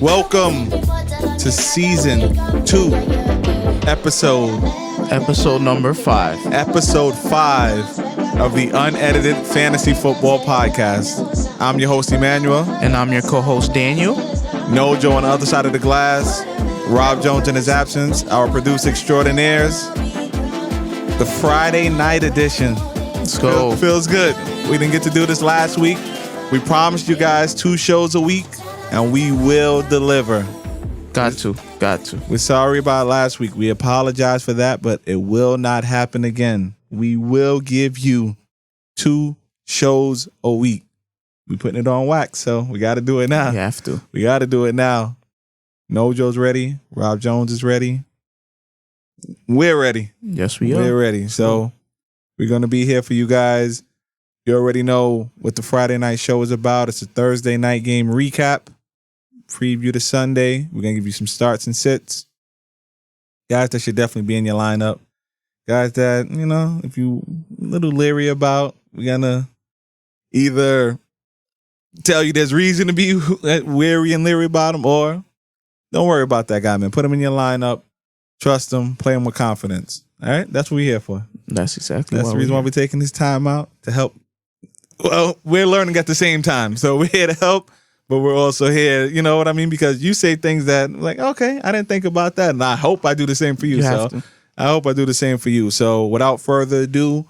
Welcome to season 2, episode number 5. Episode 5 of the Unedited Fantasy Football Podcast. I'm your host, Emmanuel. And I'm your co-host, Daniel. Nojo on the other side of the glass. Rob Jones in his absence. Our producer extraordinaires. The Friday night edition. Let's go. Feels good. We didn't get to do this last week. We promised you guys 2 shows a week, and we will deliver. Got to. We're sorry about last week. We apologize for that, but it will not happen again. We will give you 2 shows a week. We're putting it on wax, so we got to do it now. You have to. We got to do it now. Nojo's ready. Rob Jones is ready. We're ready. Yes, we are. We're ready. So we're going to be here for you guys. You already know what the Friday night show is about. It's a Thursday night game recap. Preview to Sunday. We're going to give you some starts and sits. Guys that should definitely be in your lineup. Guys that, if you a little leery about, we're going to either tell you there's reason to be weary and leery about them, or don't worry about that guy, man. Put him in your lineup. Trust him. Play him with confidence. All right? That's what we're here for. That's exactly That's the reason why we're taking this time out to help. Well, we're learning at the same time. So we're here to help, but we're also here, you know what I mean? Because you say things that, like, okay, I didn't think about that. And I hope I do the same for you. I hope I do the same for you. So without further ado,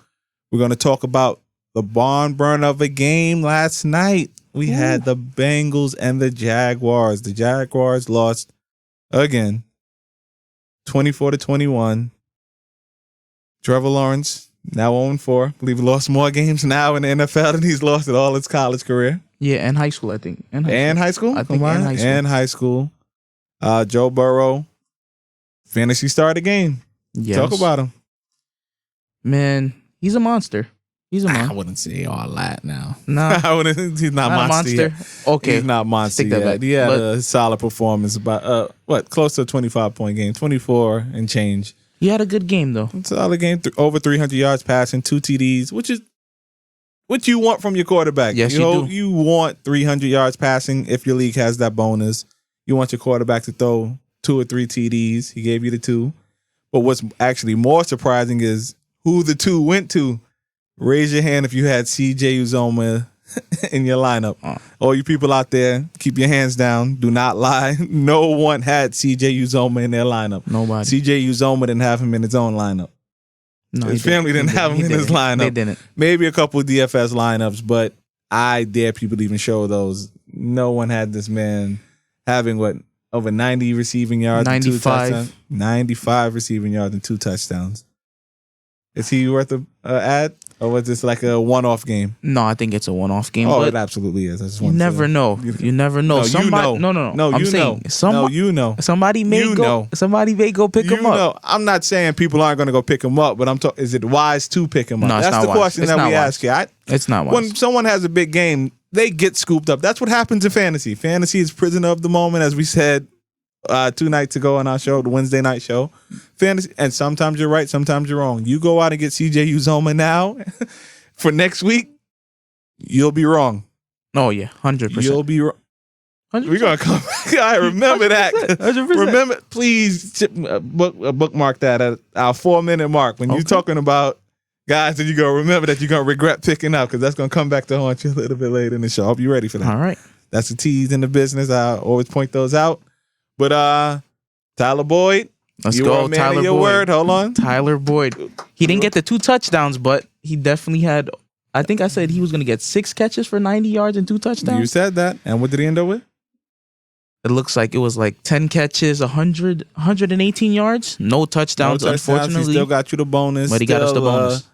we're going to talk about the barn burn of a game last night. We had the Bengals and the Jaguars. The Jaguars lost again, 24-21. Trevor Lawrence, now 0-4. I believe he lost more games now in the NFL than he's lost in all his college career. Yeah, and high school, I think. And high school? I think and high school. Joe Burrow, fantasy star of the game. Yes. Talk about him. Man, he's a monster. I wouldn't say all that now. No. He's not monster yet. Okay. He's not monster Take that yet. back. He had a solid performance. About, close to a 25-point game. 24 and change. He had a good game, though. Solid game. Over 300 yards passing, 2 TDs, which is what you want from your quarterback. Yes, you do. You want 300 yards passing if your league has that bonus. You want your quarterback to throw 2 or 3 TDs. He gave you the 2. But what's actually more surprising is who the 2 went to. Raise your hand if you had CJ Uzomah in your lineup. All you people out there, keep your hands down. Do not lie. No one had CJ Uzomah in their lineup. Nobody. CJ Uzomah didn't have him in his own lineup. No, his family didn't have him in his lineup. They didn't. Maybe a couple of DFS lineups, but I dare people to even show those. No one had this man having over 90 receiving yards 95. and 2 touchdowns. 95 receiving yards and 2 touchdowns. Is he worth an ad? Or was this like a one-off game? No, I think it's a one-off game. Oh, but it absolutely is. I just you never know. You never know. No, No. I'm saying somebody may go pick him up. I'm not saying people aren't going to go pick him up, but I'm talking. Is it wise to pick him up? No, That's the question that we ask you. It's not wise. When someone has a big game, they get scooped up. That's what happens in fantasy. Fantasy is prisoner of the moment, as we said 2 nights ago on our show, the Wednesday night show. Fantasy, and sometimes you're right, sometimes you're wrong. You go out and get CJ Uzomah now for next week, you'll be wrong. Oh yeah, 100%. You'll be wrong. We're gonna come back. I remember 100%, that. 100%. Remember, please bookmark that at our 4-minute mark when you're talking about guys that you're gonna remember that you're gonna regret picking up, because that's gonna come back to haunt you a little bit later in the show. I hope you're ready for that. All right. That's a tease in the business. I always point those out. But Tyler Boyd, let's you go. were a man Tyler of your Boyd. word. Hold on. Tyler Boyd. He didn't get the 2 touchdowns, but he definitely had. I think I said he was going to get 6 catches for 90 yards and 2 touchdowns. You said that. And what did he end up with? It looks like it was like 10 catches, 118 yards. No touchdowns, unfortunately. He still got you the bonus. But he got us the bonus.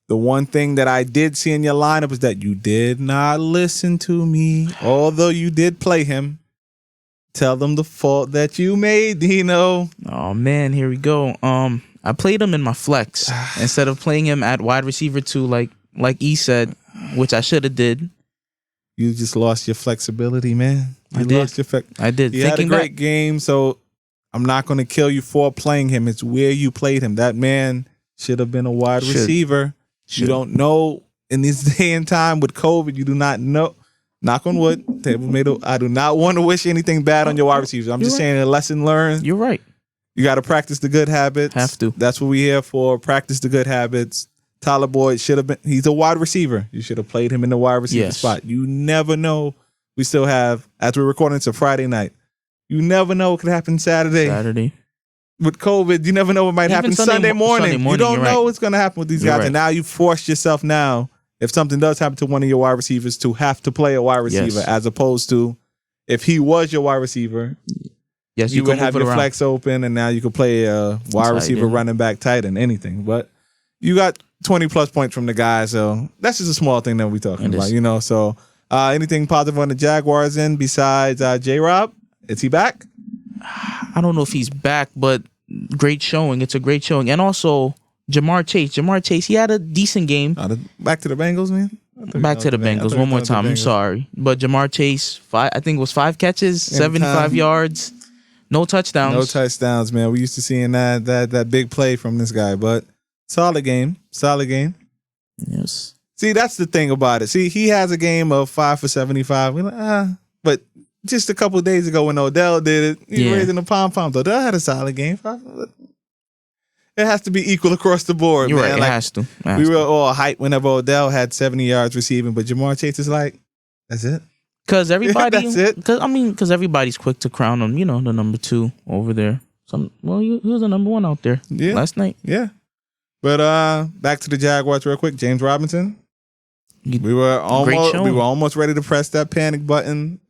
The one thing that I did see in your lineup is that you did not listen to me, although you did play him. Tell them the fault that you made, Dino. Oh man, here we go. I played him in my flex instead of playing him at wide receiver 2, like E said, which I should have did. You just lost your flexibility, man. I did. He had a great game, so I'm not going to kill you for playing him. It's where you played him. That man should have been a wide receiver. You don't know in this day and time with COVID. You do not know. knock on wood, table made. I do not want to wish anything bad on your wide receivers. I'm just saying a lesson learned. You're right. You got to practice the good habits. Have to. That's what we're here for. Practice the good habits. Tyler Boyd should have been. He's a wide receiver. You should have played him in the wide receiver spot. You never know. We still have, as we're recording, it's a Friday night. You never know what could happen Saturday. With COVID, you never know what might happen Sunday morning. You don't know what's going to happen with these guys. Right. And now you forced yourself now, if something does happen to one of your wide receivers, to have to play a wide receiver, as opposed to if he was your wide receiver, you would have your flex open, and now you could play a wide receiver, running back, tight end, anything. But you got 20-plus points from the guy, so that's just a small thing that we're talking about, you know. So anything positive on the Jaguars end besides J-Rob? Is he back? I don't know if he's back, but great showing. It's a great showing. And also, Jamar Chase, he had a decent game. Back to the Bengals, man? Back to the Bengals one more time. I'm sorry. But Jamar Chase, I think it was 5 catches, 75 yards, no touchdowns. No touchdowns, man. We used to seeing that big play from this guy, but solid game. Yes. See, that's the thing about it. See, he has a game of 5 for 75. We're like, but just a couple of days ago when Odell did it, he was raising the pom-poms. Odell had a solid game. It has to be equal across the board, You're man. Right, it has to. We were all hyped whenever Odell had 70 yards receiving, but Jamar Chase is like, that's it. Because everybody, that's it. Because everybody's quick to crown him, the number 2 over there. He was the number 1 out there last night. Yeah. But back to the Jaguars real quick. James Robinson. We were almost ready to press that panic button.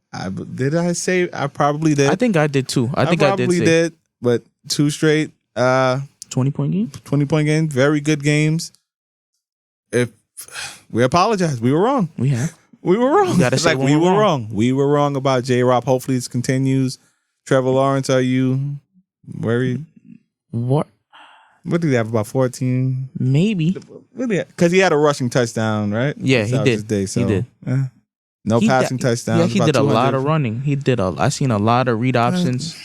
Did I say? I probably did. I think I did too. I probably did. But 2 straight 20-point game. 20-point game. Very good games. If we apologize, we were wrong. We were wrong. We were wrong. We were wrong about J-Rob. Hopefully this continues. Trevor Lawrence, are you worried? What did he have? About 14? Maybe. Because he had a rushing touchdown, right? Yeah, he did. He did. No passing touchdowns. Yeah, he did a lot of running. I seen a lot of read options.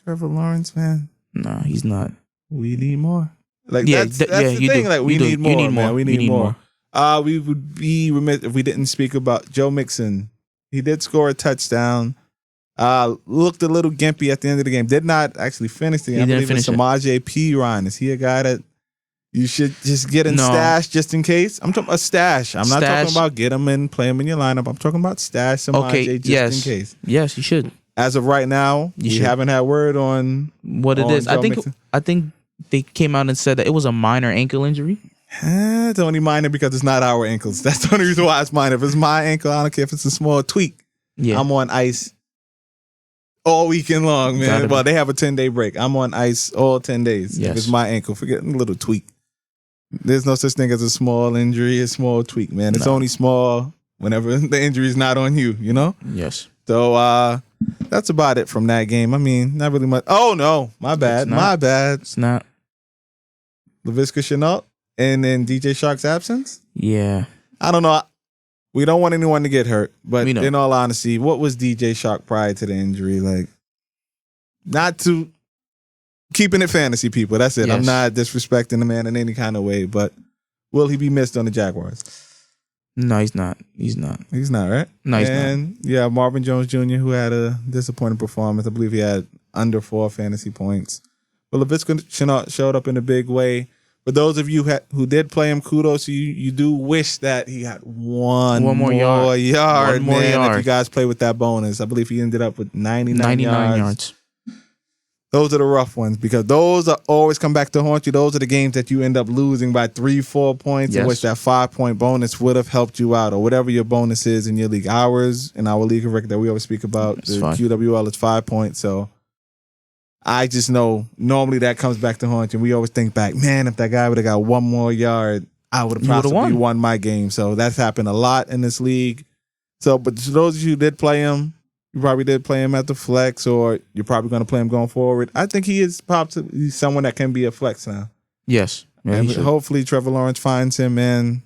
Trevor Lawrence, man. No, he's not. We need more. That's the thing. Like, we need more, man. We need more. We would be remiss if we didn't speak about Joe Mixon. He did score a touchdown. Looked a little gimpy at the end of the game. Did not actually finish the game. I believe it's Samaje Perine. Is he a guy that you should just get in stash just in case? I'm talking about stash. I'm not talking about get him in, play him in your lineup. I'm talking about stash Samaje just in case. Yes, you should. As of right now, we haven't had word on what it is. I think they came out and said that it was a minor ankle injury. It's only minor because it's not our ankles. That's the only reason why it's minor. If it's my ankle, I don't care if it's a small tweak. Yeah. I'm on ice all weekend long, man. Well, they have a 10-day break. I'm on ice all 10 days. Yes. If it's my ankle, forget a little tweak. There's no such thing as a small injury, a small tweak, man. It's only small whenever the injury is not on you, you know? Yes. So that's about it from that game. I mean, not really much. Oh, no. My bad. It's not. Laviska Shenault and then DJ Shark's absence? Yeah. I don't know. We don't want anyone to get hurt, but in all honesty, what was DJ Shark prior to the injury? Like, not to keeping it fantasy, people. That's it. Yes. I'm not disrespecting the man in any kind of way, but will he be missed on the Jaguars? No, he's not. He's not, right? No, he's not. Yeah, Marvin Jones Jr., who had a disappointing performance. I believe he had under 4 fantasy points. But Laviska Shenault showed up in a big way. For those of you who did play him, kudos to you. You do wish that he had one more yard, if you guys play with that bonus. I believe he ended up with 99 yards. Those are the rough ones because those are always come back to haunt you. Those are the games that you end up losing by 3-4 points, in which that 5-point bonus would have helped you out, or whatever your bonus is in your league. Ours in our league of record that we always speak about, the QWL is 5 points. So I just know normally that comes back to haunt you. We always think back, man, if that guy would have got one more yard, I would have possibly won my game. So that's happened a lot in this league. So, but to those of you who did play him, you probably did play him at the flex, or you're probably going to play him going forward. I think he is possibly someone that can be a flex now. Yes. Yeah, and hopefully Trevor Lawrence finds him, and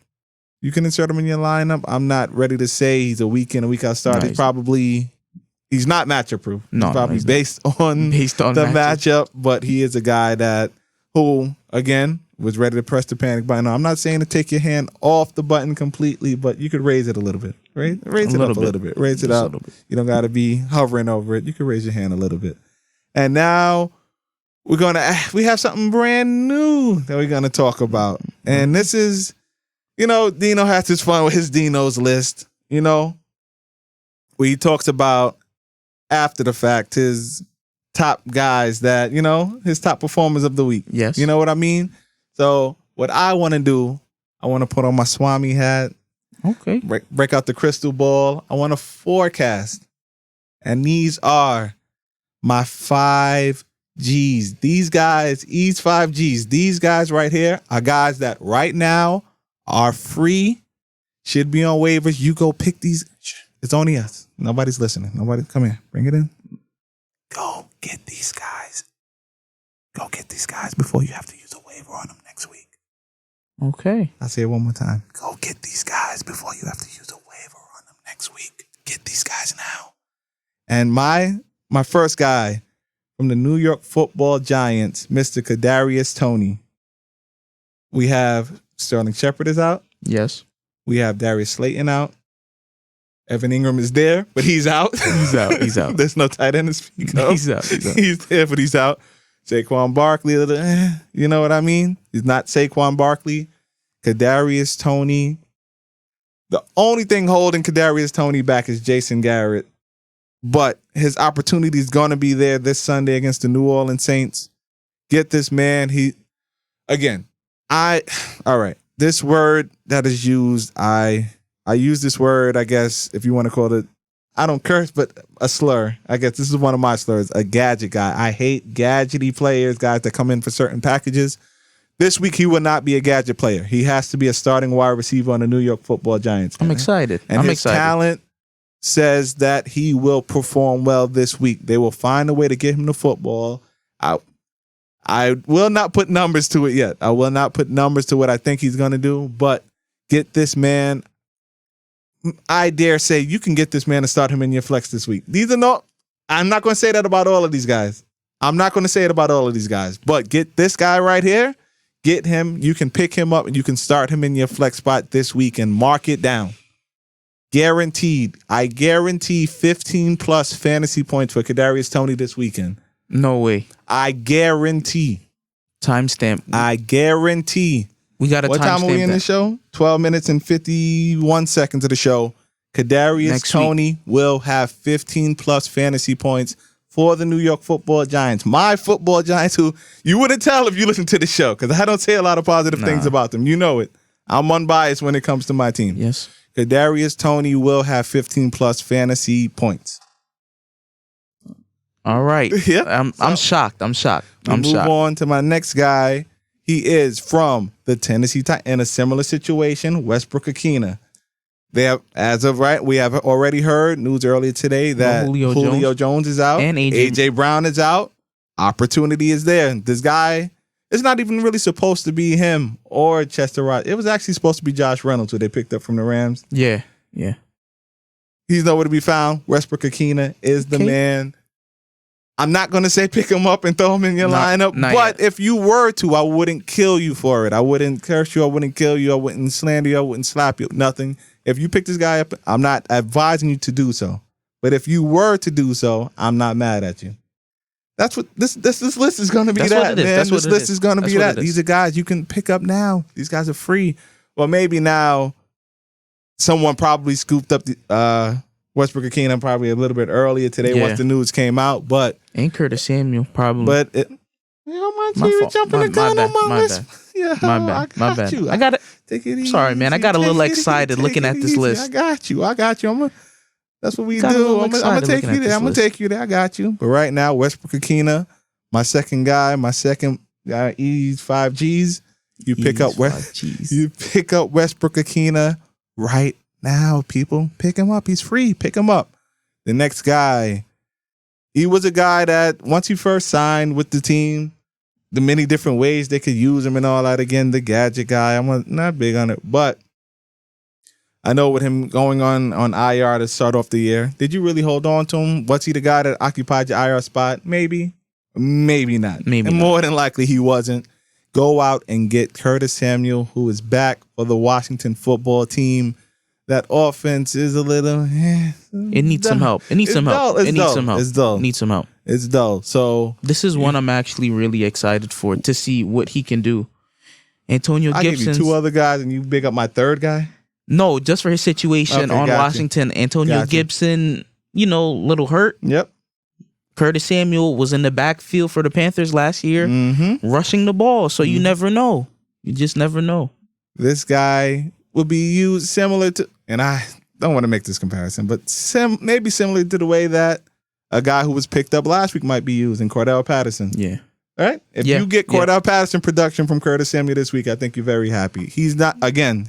you can insert him in your lineup. I'm not ready to say he's a week in, a week out starter. He's not matchup proof. No, he's probably based on the matchup, but he is a guy who, again, was ready to press the panic button. I'm not saying to take your hand off the button completely, but you could raise it a little bit. Raise it up a little bit. Raise it up. You don't got to be hovering over it. You can raise your hand a little bit. And now we have something brand new that we're going to talk about. And this is, Dino has his fun with his Dino's list. Where he talks about after the fact his top guys that, his top performers of the week. Yes. You know what I mean? So what I want to do, I want to put on my Swami hat. Okay. Break out the crystal ball. I want to forecast. And these are my 5 G's. These guys, these 5 G's, these guys right here are guys that right now are free, should be on waivers. You go pick these. It's only us. Nobody's listening. Nobody, come here. Bring it in. Go get these guys. Go get these guys before you have to use a waiver on them next week. Okay. I'll say it one more time. Go get these guys before you have to use a waiver on them next week. Get these guys now. And my first guy from the New York Football Giants, Mr. Kadarius Toney. We have Sterling Shepard is out. Yes. We have Darius Slayton out. Evan Ingram is there, but he's out. He's out. There's no tight end to speak of. He's out. He's there, but he's out. Saquon Barkley, you know what I mean? He's not Saquon Barkley. Kadarius Toney. The only thing holding Kadarius Toney back is Jason Garrett. But his opportunity is going to be there this Sunday against the New Orleans Saints. Get this man. All right. This word that is used, I use this word, I guess, if you want to call it, I don't curse, but a slur. I guess this is one of my slurs, a gadget guy. I hate gadgety players, guys that come in for certain packages. This week, he will not be a gadget player. He has to be a starting wide receiver on the New York Football Giants. I'm excited. And his talent says that he will perform well this week. They will find a way to get him the football. I will not put numbers to it yet. I will not put numbers to what I think he's going to do, but get this man. I dare say you can get this man and start him in your flex this week. I'm not going to say that about all of these guys. But get this guy right here. Get him. You can pick him up and you can start him in your flex spot this week and mark it down. Guaranteed. I guarantee 15 plus fantasy points for Kadarius Toney this weekend. No way. I guarantee. Timestamp. I guarantee. We got a timestamp. What time are we in the show? 12 minutes and 51 seconds of the show. Kadarius Toney will have 15 plus fantasy points for the New York Football Giants. My Football Giants, who you wouldn't tell if you listen to the show, because I don't say a lot of positive things about them. You know it. I'm unbiased when it comes to my team. Yes. Kadarius Toney will have 15 plus fantasy points. All right. Yeah. I'm shocked. Move on to my next guy. He is from the Tennessee Titans in a similar situation, Westbrook-Ikhine. They have, as of right, we have already heard news earlier today that Julio Jones is out. And AJ Brown is out. Opportunity is there. This guy, it's not even really supposed to be him or Chester Rogers. It was actually supposed to be Josh Reynolds, who they picked up from the Rams. Yeah. He's nowhere to be found. Westbrook-Ikhine is the man. I'm not going to say pick him up and throw him in your lineup, but if you were to, I wouldn't kill you for it. I wouldn't curse you. I wouldn't kill you. I wouldn't slander you. I wouldn't slap you. Nothing. If you pick this guy up, I'm not advising you to do so. But if you were to do so, I'm not mad at you. That's what this list is going to be. This list is going to be that. These are guys you can pick up now. These guys are free. Well, maybe now someone probably scooped up the Westbrook-Ikhine probably a little bit earlier today once the news came out, but and Curtis Samuel probably. But you're jumping the gun on my list. Yeah, my bad. I got it. Take it easy. Sorry, man. I got a little excited looking at this list. I got you. That's what we do. I'm gonna take you there. I'm gonna take you there. I got you. But right now, Westbrook-Ikhine, my second guy, E's 5 G's. You pick up Westbrook-Ikhine right now, people. Pick him up. He's free. Pick him up. The next guy, he was a guy that once he first signed with the team, the many different ways they could use him and all that. Again, the gadget guy. I'm not big on it, but I know with him going on IR to start off the year, did you really hold on to him? Was he the guy that occupied your IR spot? Maybe. Maybe not. More than likely he wasn't. Go out and get Curtis Samuel, who is back for the Washington football team. that offense is a little. It needs some help. It needs some help. It needs some help. It's dull. It needs some help. It's dull. So this is one I'm actually really excited for to see what he can do. Antonio Gibson. I give you 2 other guys, and you big up my 3rd guy. No, just for his situation on Washington. Antonio Gibson, little hurt. Yep. Curtis Samuel was in the backfield for the Panthers last year, rushing the ball. So you never know. You just never know. This guy will be used similar to, and I don't want to make this comparison, but maybe similar to the way that a guy who was picked up last week might be used in Cordell Patterson. Yeah. All right? If you get Cordell Patterson production from Curtis Samuel this week, I think you're very happy. He's not, again,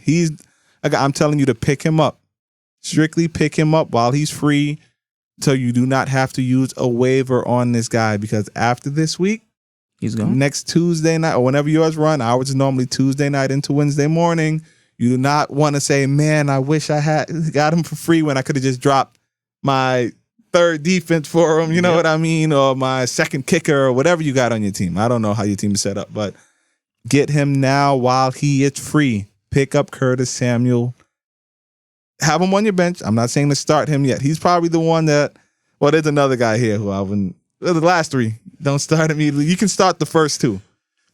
I'm telling you to pick him up. Strictly pick him up while he's free so you do not have to use a waiver on this guy, because after this week, he's gone. Next Tuesday night, or whenever yours run, ours is normally Tuesday night into Wednesday morning. You do not want to say, man, I wish I had got him for free when I could have just dropped my 3rd defense for him, you know what I mean? Or my 2nd kicker, or whatever you got on your team. I don't know how your team is set up, but get him now while he is free. Pick up Curtis Samuel. Have him on your bench. I'm not saying to start him yet. He's probably the one that, well, there's another guy here who I wouldn't, the last 3, don't start immediately. You can start the first 2.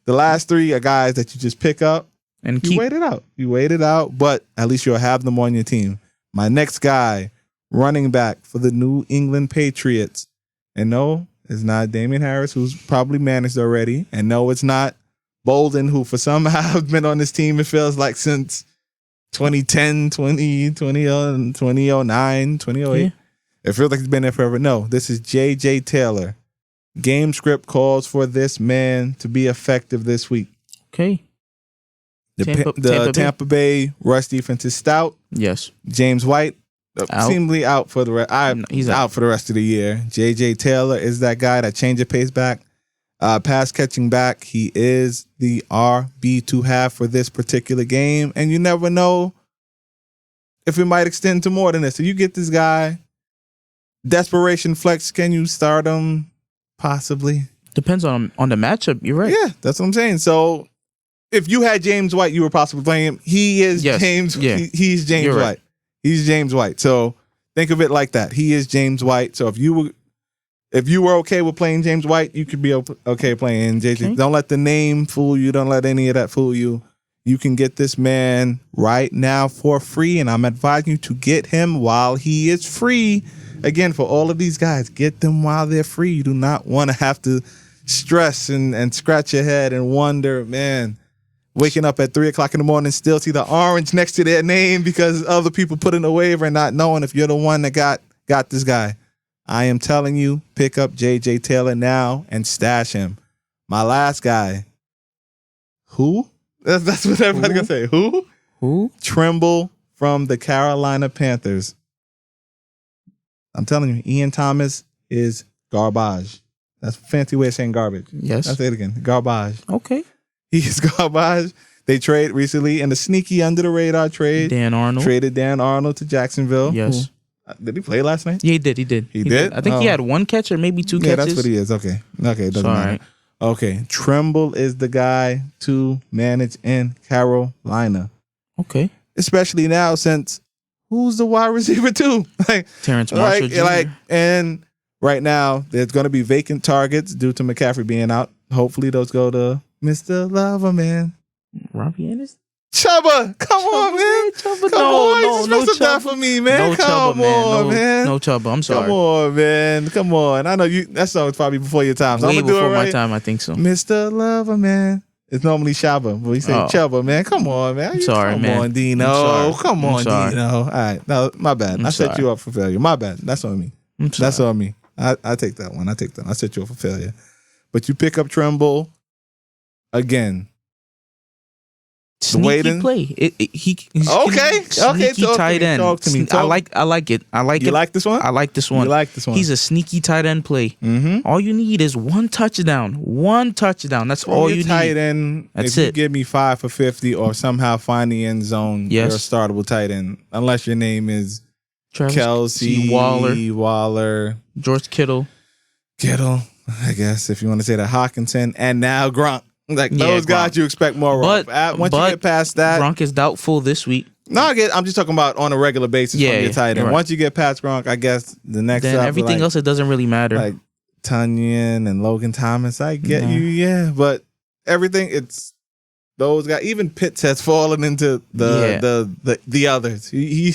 The last 3 are guys that you just pick up and you wait it out. You wait it out, but at least you'll have them on your team. My next guy, running back for the New England Patriots. And no, it's not Damian Harris, who's probably managed already. And no, it's not Bolden, who for somehow has been on this team, it feels like, since 2010, 2009, 2008. Yeah. It feels like he's been there forever. No, this is J.J. Taylor. Game script calls for this man to be effective this week. Okay. The Tampa Bay rush defense is stout. Yes. James White, seemingly out for the rest. He's out for the rest of the year. J.J. Taylor is that guy, that change of pace back, pass catching back. He is the RB to have for this particular game, and you never know if it might extend to more than this. So you get this guy, desperation flex. Can you start him? Possibly. Depends on the matchup. You're right. Yeah, that's what I'm saying. So if you had James White, you were possibly playing him. He is James. Yeah. He's James White. Right. He's James White. So think of it like that. He is James White. So if you were okay with playing James White, you could be okay playing JJ. Okay. Don't let the name fool you. Don't let any of that fool you. You can get this man right now for free, and I'm advising you to get him while he is free. Again, for all of these guys, get them while they're free. You do not want to have to stress and scratch your head and wonder, man, waking up at 3 o'clock in the morning, still see the orange next to their name because other people put in a waiver and not knowing if you're the one that got this guy. I am telling you, pick up J.J. Taylor now and stash him. My last guy. Who? That's what everybody's going to say. Who? Trimble from the Carolina Panthers. I'm telling you, Ian Thomas is garbage. That's a fancy way of saying garbage. Yes. I'll say it again. Garbage. Okay. He is garbage. They trade recently in a sneaky under the radar trade. Dan Arnold. Traded Dan Arnold to Jacksonville. Yes. Did he play last night? Yeah, he did. He did? I think he had 1 catch or maybe 2 catches. Yeah, that's what he is. Okay. It doesn't matter. Right. Okay. Trimble is the guy to manage in Carolina. Okay. Especially now since who's the wide receiver too? Terrence Marshall Jr. And right now there's going to be vacant targets due to McCaffrey being out. Hopefully those go to Mr. Loverman. Robbie Anderson? Chubba, come on, man. Chubba, come on. You're supposed to die for me, man. No come Chubba, on, man. No Chubba. I'm sorry. Come on, man. Come on. I know you. That song was probably before your time. So Way I'm gonna do before it right. my time, I think so. Mr. Lover, man. It's normally Shabba, but we say Chubba, man. Come on, man. I'm sorry, come man. On, Dino. Come on, Dino. All right. No, my bad. I set you up for failure. My bad. That's on me. That's on me. I take that one. I set you up for failure. But you pick up Trimble again. Sneaky play. He's okay. Sneaky tight end. Talk to me. I like it. You like this one? I like this one. You like this one? He's a sneaky tight end play. Mm-hmm. All you need is 1 touchdown. 1 touchdown. That's all you need. Tight end. That's if you give me 5 for 50 or somehow find the end zone, you're a startable tight end. Unless your name is Travis Kelsey, Waller, George Kittle, I guess if you want to say that, Hawkinson, and now Gronk. Those guys you expect more of. Once you get past that, Gronk is doubtful this week. No, I'm just talking about on a regular basis from your tight end. Right. Once you get past Gronk, I guess the next then up, everything else it doesn't really matter. Like Tunyon and Logan Thomas, I get you, yeah, but everything it's those guys. Even Pitts has fallen into the others. He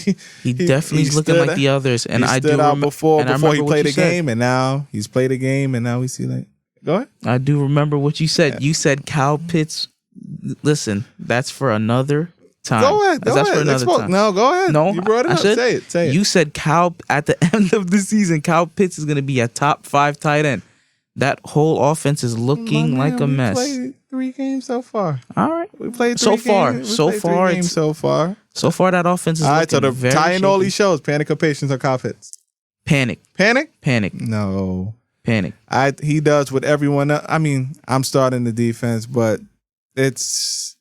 definitely is looking like the others, and he stood out before he played a game, and now he's played a game, and now we see like. Go ahead. I do remember what you said. You said Kyle Pitts. Listen, that's for another time. Go ahead. That's for another time. No, go ahead. No, you brought it up. Say it. You said Kyle at the end of the season. Kyle Pitts is going to be a top 5 tight end. That whole offense is looking like a mess. We played 3 games so far. All right, we played 3 so far. Games. So far, So far, that offense is all right. looking So very tying all shaky. these shows, Panic or Patience or Kyle Pitts? Panic. No. Panic. He does what everyone else. I mean, I'm starting the defense, but it's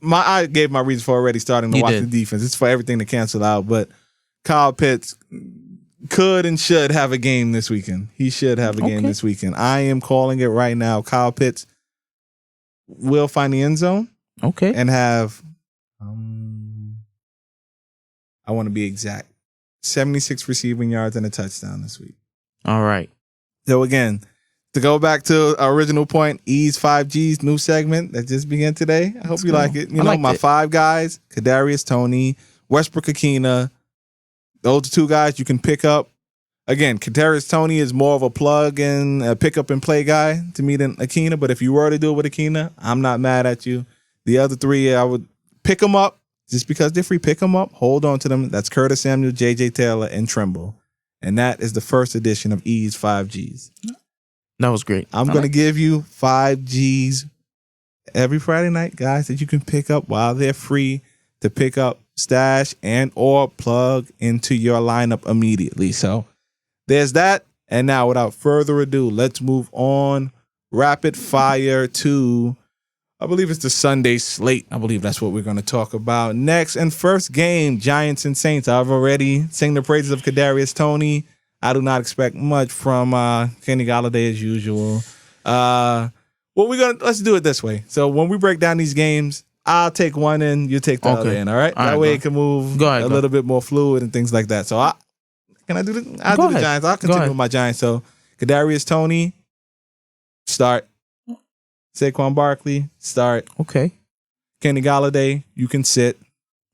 I gave my reasons for already starting to watch the defense. It's for everything to cancel out. But Kyle Pitts could and should have a game this weekend. He should have a game this weekend. I am calling it right now. Kyle Pitts will find the end zone. Okay. And have I want to be exact. 76 receiving yards and a touchdown this week. All right. So again, to go back to our original point, E's 5G's new segment that just began today. I hope you like it. You know, my 5 guys, Kadarius Toney, Westbrook Akina. Those are 2 guys you can pick up. Again, Kadarius Toney is more of a plug and a pick up and play guy to me than Akina. But if you were to do it with Akina, I'm not mad at you. The other 3, I would pick them up. Just because they're free, pick them up, hold on to them. That's Curtis Samuel, J.J. Taylor, and Trimble. And that is the first edition of E's 5Gs. That was great. I'm going to give you 5Gs every Friday night, guys, that you can pick up while they're free to pick up, stash, and or plug into your lineup immediately. So there's that. And now, without further ado, let's move on rapid fire to... I believe it's the Sunday slate. I believe that's what we're going to talk about next. And first game, Giants and Saints. I've already sing the praises of Kadarius Toney. I do not expect much from Kenny Golladay as usual. Let's do it this way. So when we break down these games, I'll take one in, you take the other in. All right. That way it can move a little bit more fluid and things like that. So can I do the? I'll do the Giants. I'll continue with my Giants. So Kadarius Toney, start. Saquon Barkley, start. Okay. Kenny Golladay, you can sit.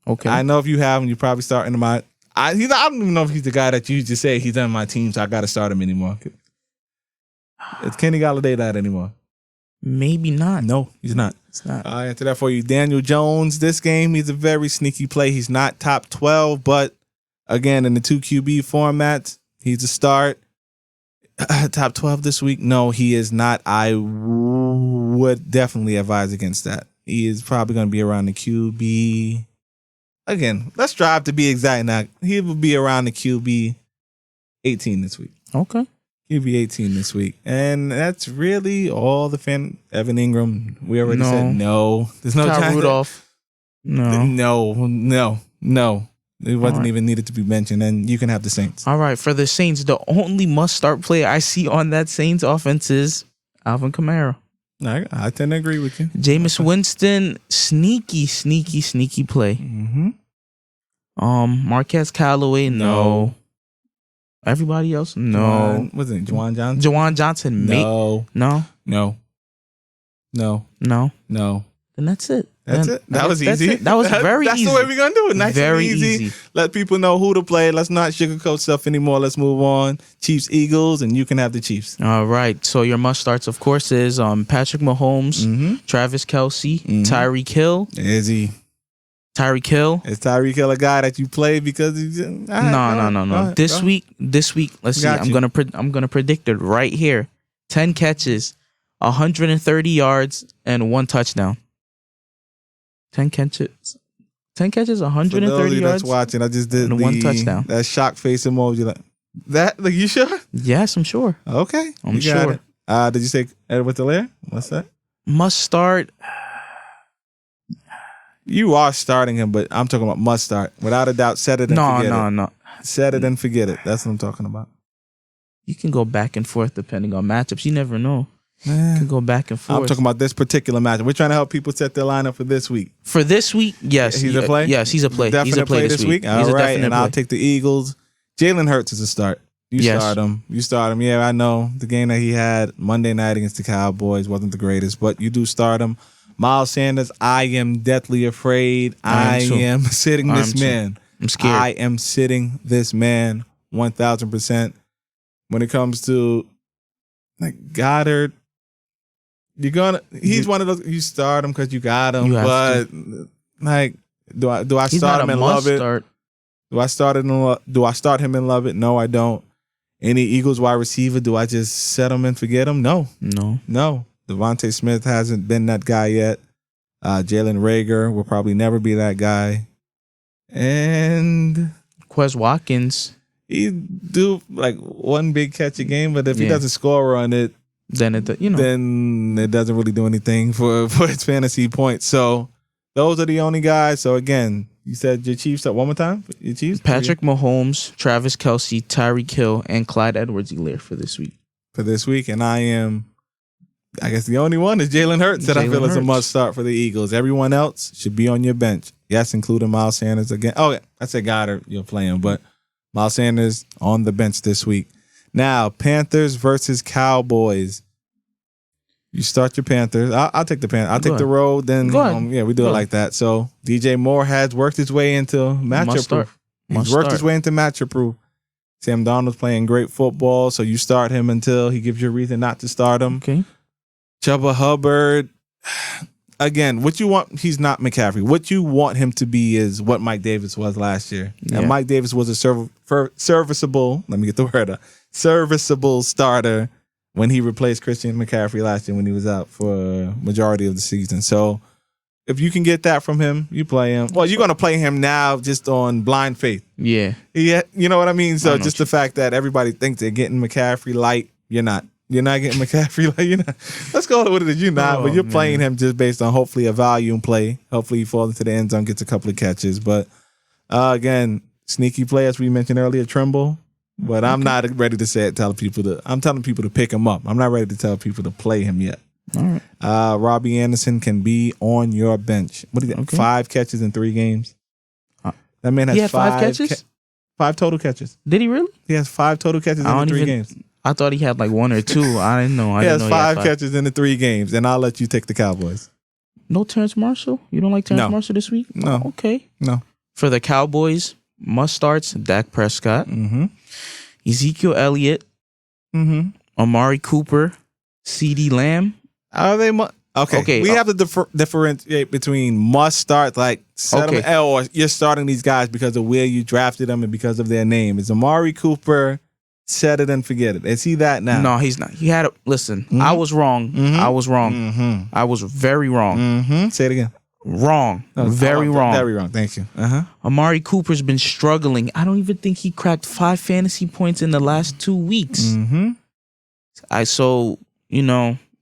Okay. I know if you have him, you're probably starting him out. I don't even know if he's the guy that you just say he's on my team, so I got to start him anymore. Is Kenny Golladay that anymore? Maybe not. No, he's not. It's not. I'll answer that for you. Daniel Jones, this game, he's a very sneaky play. He's not top 12, but again, in the 2 QB format, he's a start. Top 12 this week? No, he is not. I would definitely advise against that. He is probably going to be around the QB. Again, let's strive to be exact now. He will be around the QB 18 this week. Okay. QB 18 this week. And that's really all the Evan Ingram. We already said no. There's no Kyle Rudolph. No. It wasn't even needed to be mentioned, and you can have the Saints. All right, for the Saints, the only must-start player I see on that Saints offense is Alvin Kamara. I tend to agree with you. Jameis Winston, sneaky play. Mm-hmm. Marquez Callaway, no. Everybody else, no. Was it Juwan Johnson? Juwan Johnson, no. No. Then that's it. That was easy. That was very easy. That's the way we're going to do it. Nice and easy. Let people know who to play. Let's not sugarcoat stuff anymore. Let's move on. Chiefs, Eagles, and you can have the Chiefs. All right. So your must-starts, of course, is Patrick Mahomes, Travis Kelce, Tyreek Hill. Is he? Tyreek Hill. Is Tyreek Hill a guy that you play because he's... No. This week, let's see. I'm gonna predict it right here. 10 catches, 130 yards, and 1 touchdown. 10 catches, 130 yards. That's watching. I just did and 1 touchdown. That shock face emoji. Like that? Like you sure? Yes, I'm sure. Okay, I'm sure. Did you say Edward Delaire? What's that? Must start. You are starting him, but I'm talking about must start. Without a doubt, set it and forget it. No. Set it and forget it. That's what I'm talking about. You can go back and forth depending on matchups. You never know. Can go back and forth. I'm talking about this particular match. We're trying to help people set their lineup for this week. For this week, yes. He's a play? Yes, he's a play. Definite He's a play this week. All right, and I'll take the Eagles. Jalen Hurts is a start. You start him. Yeah, I know. The game that he had Monday night against the Cowboys wasn't the greatest, but you do start him. Miles Sanders, I am deathly afraid. I am sitting this man. I'm scared. I am sitting this man 1,000%. When it comes to like Goddard, he's one of those, you start him because you got him, but like, do I start him and love it? Do I start him and love it? No, I don't. Any Eagles wide receiver, do I just set him and forget him? No. Devontae Smith hasn't been that guy yet. Jalen Reagor will probably never be that guy. And Quez Watkins, he do like one big catch a game, but if he doesn't score on it, then it doesn't really do anything for its fantasy points. So those are the only guys. So again, you said your Chiefs one more time. Your Chiefs: Patrick Mahomes, Travis Kelce, Tyreek Hill, and Clyde Edwards-Helaire for this week. And I guess the only one is Jalen Hurts that I feel is a must start for the Eagles. Everyone else should be on your bench. Yes, including Miles Sanders again. Oh, yeah, I said Goddard, you're playing, but Miles Sanders on the bench this week. Now, Panthers versus Cowboys. You start your Panthers. I'll take the Panthers. I'll take the road. Then, we do it like that. So, DJ Moore has worked his way into matchup proof. He's worked his way into matchup proof. Sam Darnold's playing great football, so you start him until he gives you a reason not to start him. Okay. Chuba Hubbard, again, what you want, he's not McCaffrey. What you want him to be is what Mike Davis was last year. Yeah. And Mike Davis was a serviceable, let me get the word out, serviceable starter when he replaced Christian McCaffrey last year when he was out for a majority of the season. So if you can get that from him, you play him. Well, you're going to play him now just on blind faith. Yeah. You know what I mean? So just the fact that everybody thinks they're getting McCaffrey light, you're not. You're not getting McCaffrey. Like, you're not. Let's call it what it is. You're not, but you're playing him just based on hopefully a volume play. Hopefully he falls into the end zone, gets a couple of catches. But again, sneaky play as we mentioned earlier, Trimble. But I'm not ready to say it. I'm telling people to pick him up. I'm not ready to tell people to play him yet. All right. Robbie Anderson can be on your bench. What do you think? 5 catches in 3 games. That man has 5 catches. 5 total catches. Did he really? He has 5 total catches in 3 games. I thought he had like 1 or 2. I didn't know. He has 5 catches in the 3 games, and I'll let you take the Cowboys. No Terrence Marshall? You don't like Terrence Marshall this week? No. Oh, okay. No. For the Cowboys, must starts Dak Prescott, Ezekiel Elliott, Amari Cooper, CeeDee Lamb. Are they okay? We have to differentiate between must start, like set them, or you're starting these guys because of where you drafted them and because of their name. Is Amari Cooper set it and forget it? Is he that now? No, he's not. He had a listen. I was wrong. I was wrong. I was very wrong. Say it again. Wrong. Very wrong. Very wrong. Thank you. Amari Cooper's been struggling. I don't even think he cracked 5 fantasy points in the last 2 weeks.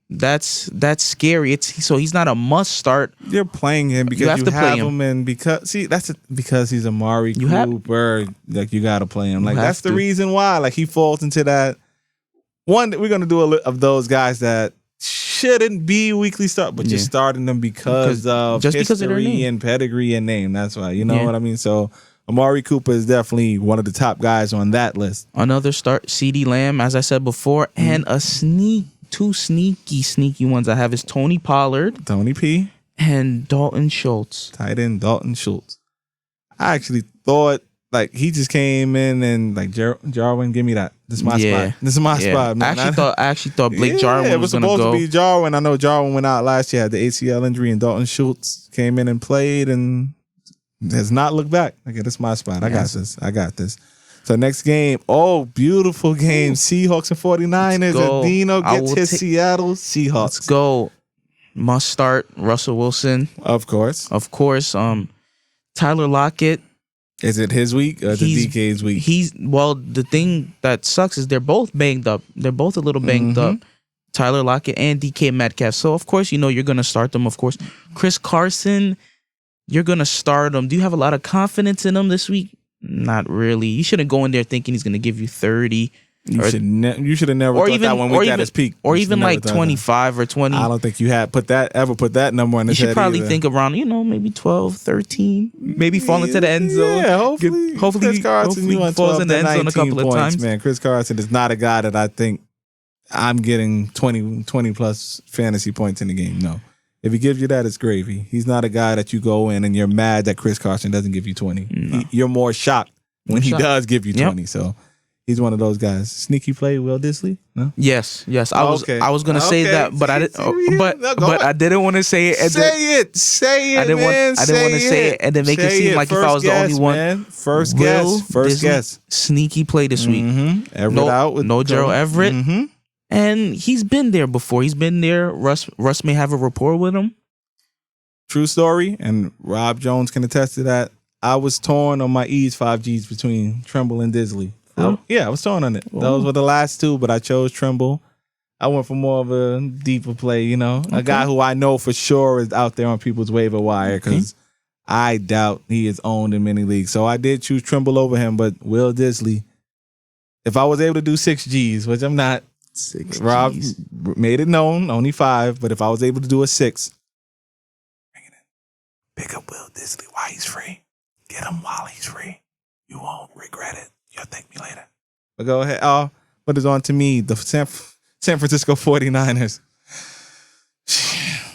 That's scary. So he's not a must start. You're playing him because you have him, and because because he's Amari Cooper. Like you got to play him. Like that's the reason why. Like he falls into that one. We're gonna do a list of those guys that shouldn't be weekly start, but you're starting them because of history and pedigree and name. That's why. You know what I mean? So Amari Cooper is definitely one of the top guys on that list. Another start, CeeDee Lamb, as I said before, and two sneaky ones I have is Tony Pollard. Tony P. And Dalton Schultz. Tight end Dalton Schultz. I actually thought like he just came in and like Jarwin, give me that. This is my spot. This is my spot. Man. I actually thought Blake Jarwin was going to go. It was supposed to be Jarwin. I know Jarwin went out last year, had the ACL injury, and Dalton Schultz came in and played and has not looked back. Okay, this is my spot. I got this. So next game, beautiful game. Seahawks and 49ers. And Dino gets his Seattle Seahawks. Let's go. Must start Russell Wilson. Of course. Tyler Lockett. Is it his week or the DK's week? The thing that sucks is they're both banged up. They're both a little banged up. Tyler Lockett and DK Metcalf. So, of course, you're going to start them, of course. Chris Carson, you're going to start him. Do you have a lot of confidence in him this week? Not really. You shouldn't go in there thinking he's going to give you 30. You should have never thought that when we got his peak. Or even like 25 or 20. I don't think you had put that number on his head. You should probably think around, maybe 12, 13. Maybe fall into the end zone. Yeah, hopefully Chris Carson, you falls in the end zone a couple of times. Man, Chris Carson is not a guy that I think I'm getting 20 plus fantasy points in the game. No. If he gives you that, it's gravy. He's not a guy that you go in and you're mad that Chris Carson doesn't give you 20. No. You're more shocked when he does give you 20. So he's one of those guys. Sneaky play, Will Disley? No? Yes. I was gonna say that, but I didn't want to say it. Say it. I didn't want to say it and then make it seem like if I was the only one. Man. First guess. Sneaky play this week. Everett out with no Gerald Everett. And he's been there before. He's been there. Russ may have a rapport with him. True story, and Rob Jones can attest to that. I was torn on my E's 5Gs between Trimble and Disley. I was torn on it. Oh. Those were the last two, but I chose Trimble. I went for more of a deeper play, a guy who I know for sure is out there on people's waiver wire because I doubt he is owned in many leagues. So I did choose Trimble over him, but Will Disley, if I was able to do 6 Gs, which I'm not, Rob made it known, only 5, but if I was able to do a 6, bring it in. Pick up Will Disley while he's free. Get him while he's free. You won't regret it. You'll thank me later. But go ahead. But it's on to me. The San Francisco 49ers.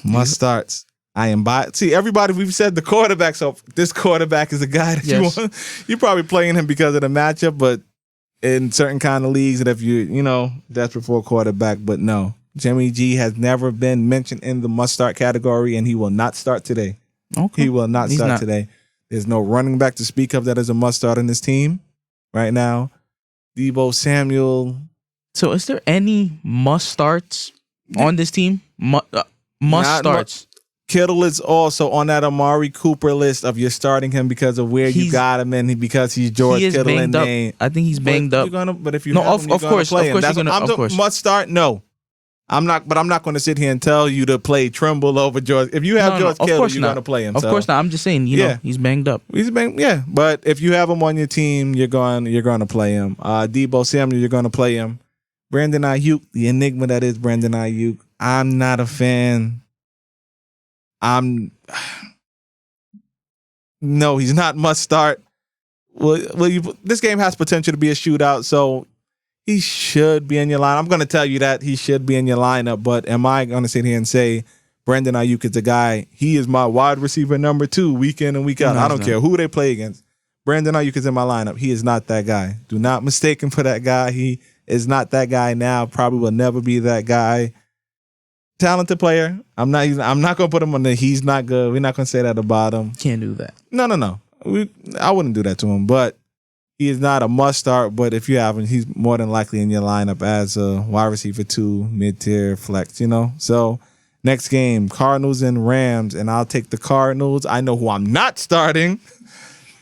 Must starts. I am by. See, everybody, we've said the quarterback, so this quarterback is a guy that you want. You're probably playing him because of the matchup, but in certain kind of leagues, and if you, desperate for a quarterback, but no. Jimmy G has never been mentioned in the must-start category, and he will not start today. Okay. He will not start today. There's no running back to speak of that is a must-start in this team right now. Deebo Samuel. So is there any must-starts on this team? Must-starts? Kittle is also on that Amari Cooper list of you're starting him because of where you got him and because he's George Kittle and name. I think he's banged up. But if you of course must start. No, I'm not. But I'm not going to sit here and tell you to play Trimble over George. If you have George Kittle, you're going to play him. Of course not. I'm just saying. He's banged up. Yeah. But if you have him on your team, you're going to play him. Deebo Samuel, you're going to play him. Brandon Ayuk, the enigma that is Brandon Ayuk. I'm not a fan. No, he's not must start. This game has potential to be a shootout, so he should be in your line. I'm going to tell you that he should be in your lineup, but am I going to sit here and say Brandon Ayuk is a guy? He is my wide receiver number 2 week in and week out. I don't care who they play against. Brandon Ayuk is in my lineup. He is not that guy. Do not mistake him for that guy. He is not that guy now. Probably will never be that guy. Talented player. I'm not going to put him on the he's not good. We're not going to say that about him. Can't do that. No. I wouldn't do that to him, but he is not a must start. But if you have him, he's more than likely in your lineup as a wide receiver 2, mid-tier flex, So next game, Cardinals and Rams, and I'll take the Cardinals. I know who I'm not starting.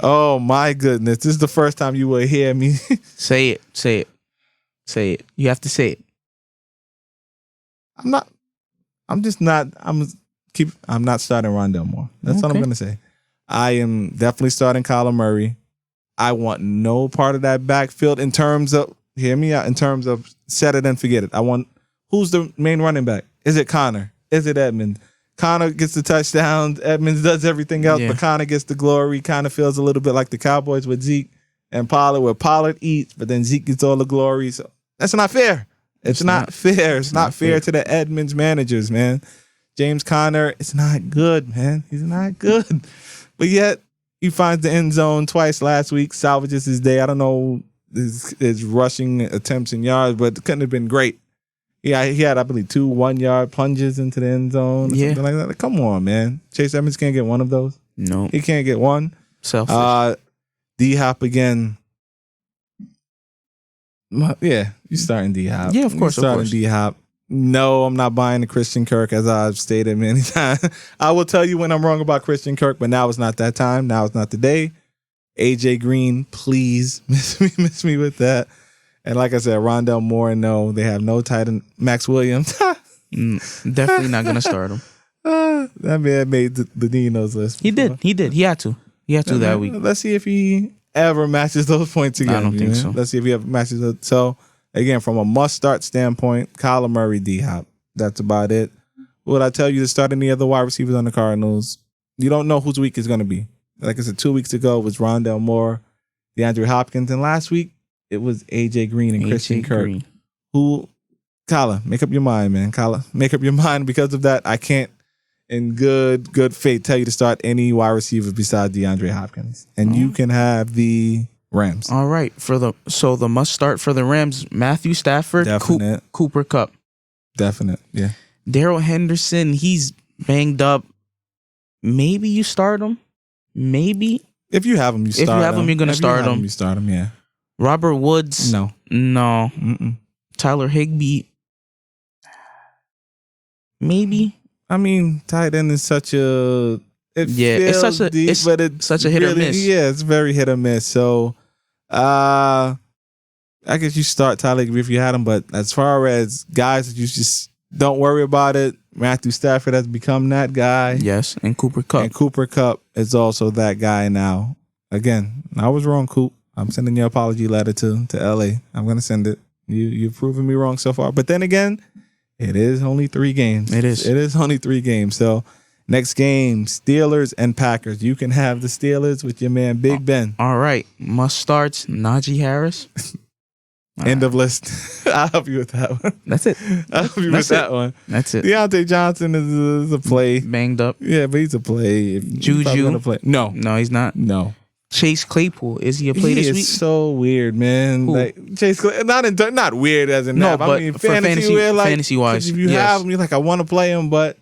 Oh, my goodness. This is the first time you will hear me. Say it. You have to say it. I'm not starting Rondell Moore. That's all I'm going to say. I am definitely starting Kyler Murray. I want no part of that backfield in terms of, hear me out, in terms of set it and forget it. Who's the main running back? Is it Connor? Is it Edmonds? Connor gets the touchdowns. Edmonds does everything else, but Connor gets the glory. Kind of feels a little bit like the Cowboys with Zeke and Pollard, where Pollard eats, but then Zeke gets all the glory. So that's not fair. It's not fair. It's not fair to the Edmonds managers, man. James Conner, it's not good, man. He's not good. But yet, he finds the end zone twice last week, salvages his day. I don't know his rushing attempts and yards, but it couldn't have been great. Yeah, he had, I believe, 2 1-yard plunges into the end zone. Something like that. Come on, man. Chase Edmonds can't get one of those. No. He can't get one. Selfish. D-Hop again. Yeah, you're starting D-Hop. Yeah, of course. You're starting D-Hop. No, I'm not buying the Christian Kirk, as I've stated many times. I will tell you when I'm wrong about Christian Kirk, but now it's not that time. Now it's not the day. AJ Green, please miss me with that. And like I said, Rondell Moore, no, they have no tight end. Max Williams. Definitely not going to start him. That man made the Dino's list. He did. He had to. That week. Let's see if he ever matches those points again. I don't think so. Let's see if he ever matches it. So again, from a must-start standpoint, Kyler Murray, D-Hop. That's about it. Would I tell you to start any other wide receivers on the Cardinals? You don't know whose week is going to be. Like I said, 2 weeks ago it was Rondale Moore, DeAndre Hopkins, and last week it was A.J. Green and Christian Kirk. Who, Kyler, make up your mind, man. Kyler, make up your mind. Because of that, I can't, in good faith, tell you to start any wide receiver besides DeAndre Hopkins. And you can have the Rams. All right. So the must start for the Rams, Matthew Stafford, Cooper Kupp. Definite, yeah. Darrell Henderson, he's banged up. Maybe you start him. Maybe. If you have him, you start him. If you have him, you're going to start him. You start him, yeah. Robert Woods. No. Mm-mm. Tyler Higbee. Maybe. I mean, tight end is such a... It's such a hit or miss. Yeah, it's very hit or miss. So, I guess you start Tyler Higbee if you had him. But as far as guys that you just don't worry about it, Matthew Stafford has become that guy. Yes, and Cooper Kupp. And Cooper Kupp is also that guy now. Again, I was wrong, Coop. I'm sending your apology letter to LA. I'm going to send it. You've proven me wrong so far. But then again, it is only 3 games. It is only 3 games. So next game, Steelers and Packers. You can have the Steelers with your man Big Ben. All right. Must starts, Najee Harris. End of list. I'll help you with that one. That's it. I'll help you with that one. That's it. Deontay Johnson is a play. Banged up. Yeah, but he's a play. Juju. Play. No, he's not. No. Chase Claypool, is he a play this week? He is so weird, man. Who? Like Chase Claypool, not weird as in no, that. but I mean, for fantasy wise, if you have him, you're like, I want to play him, but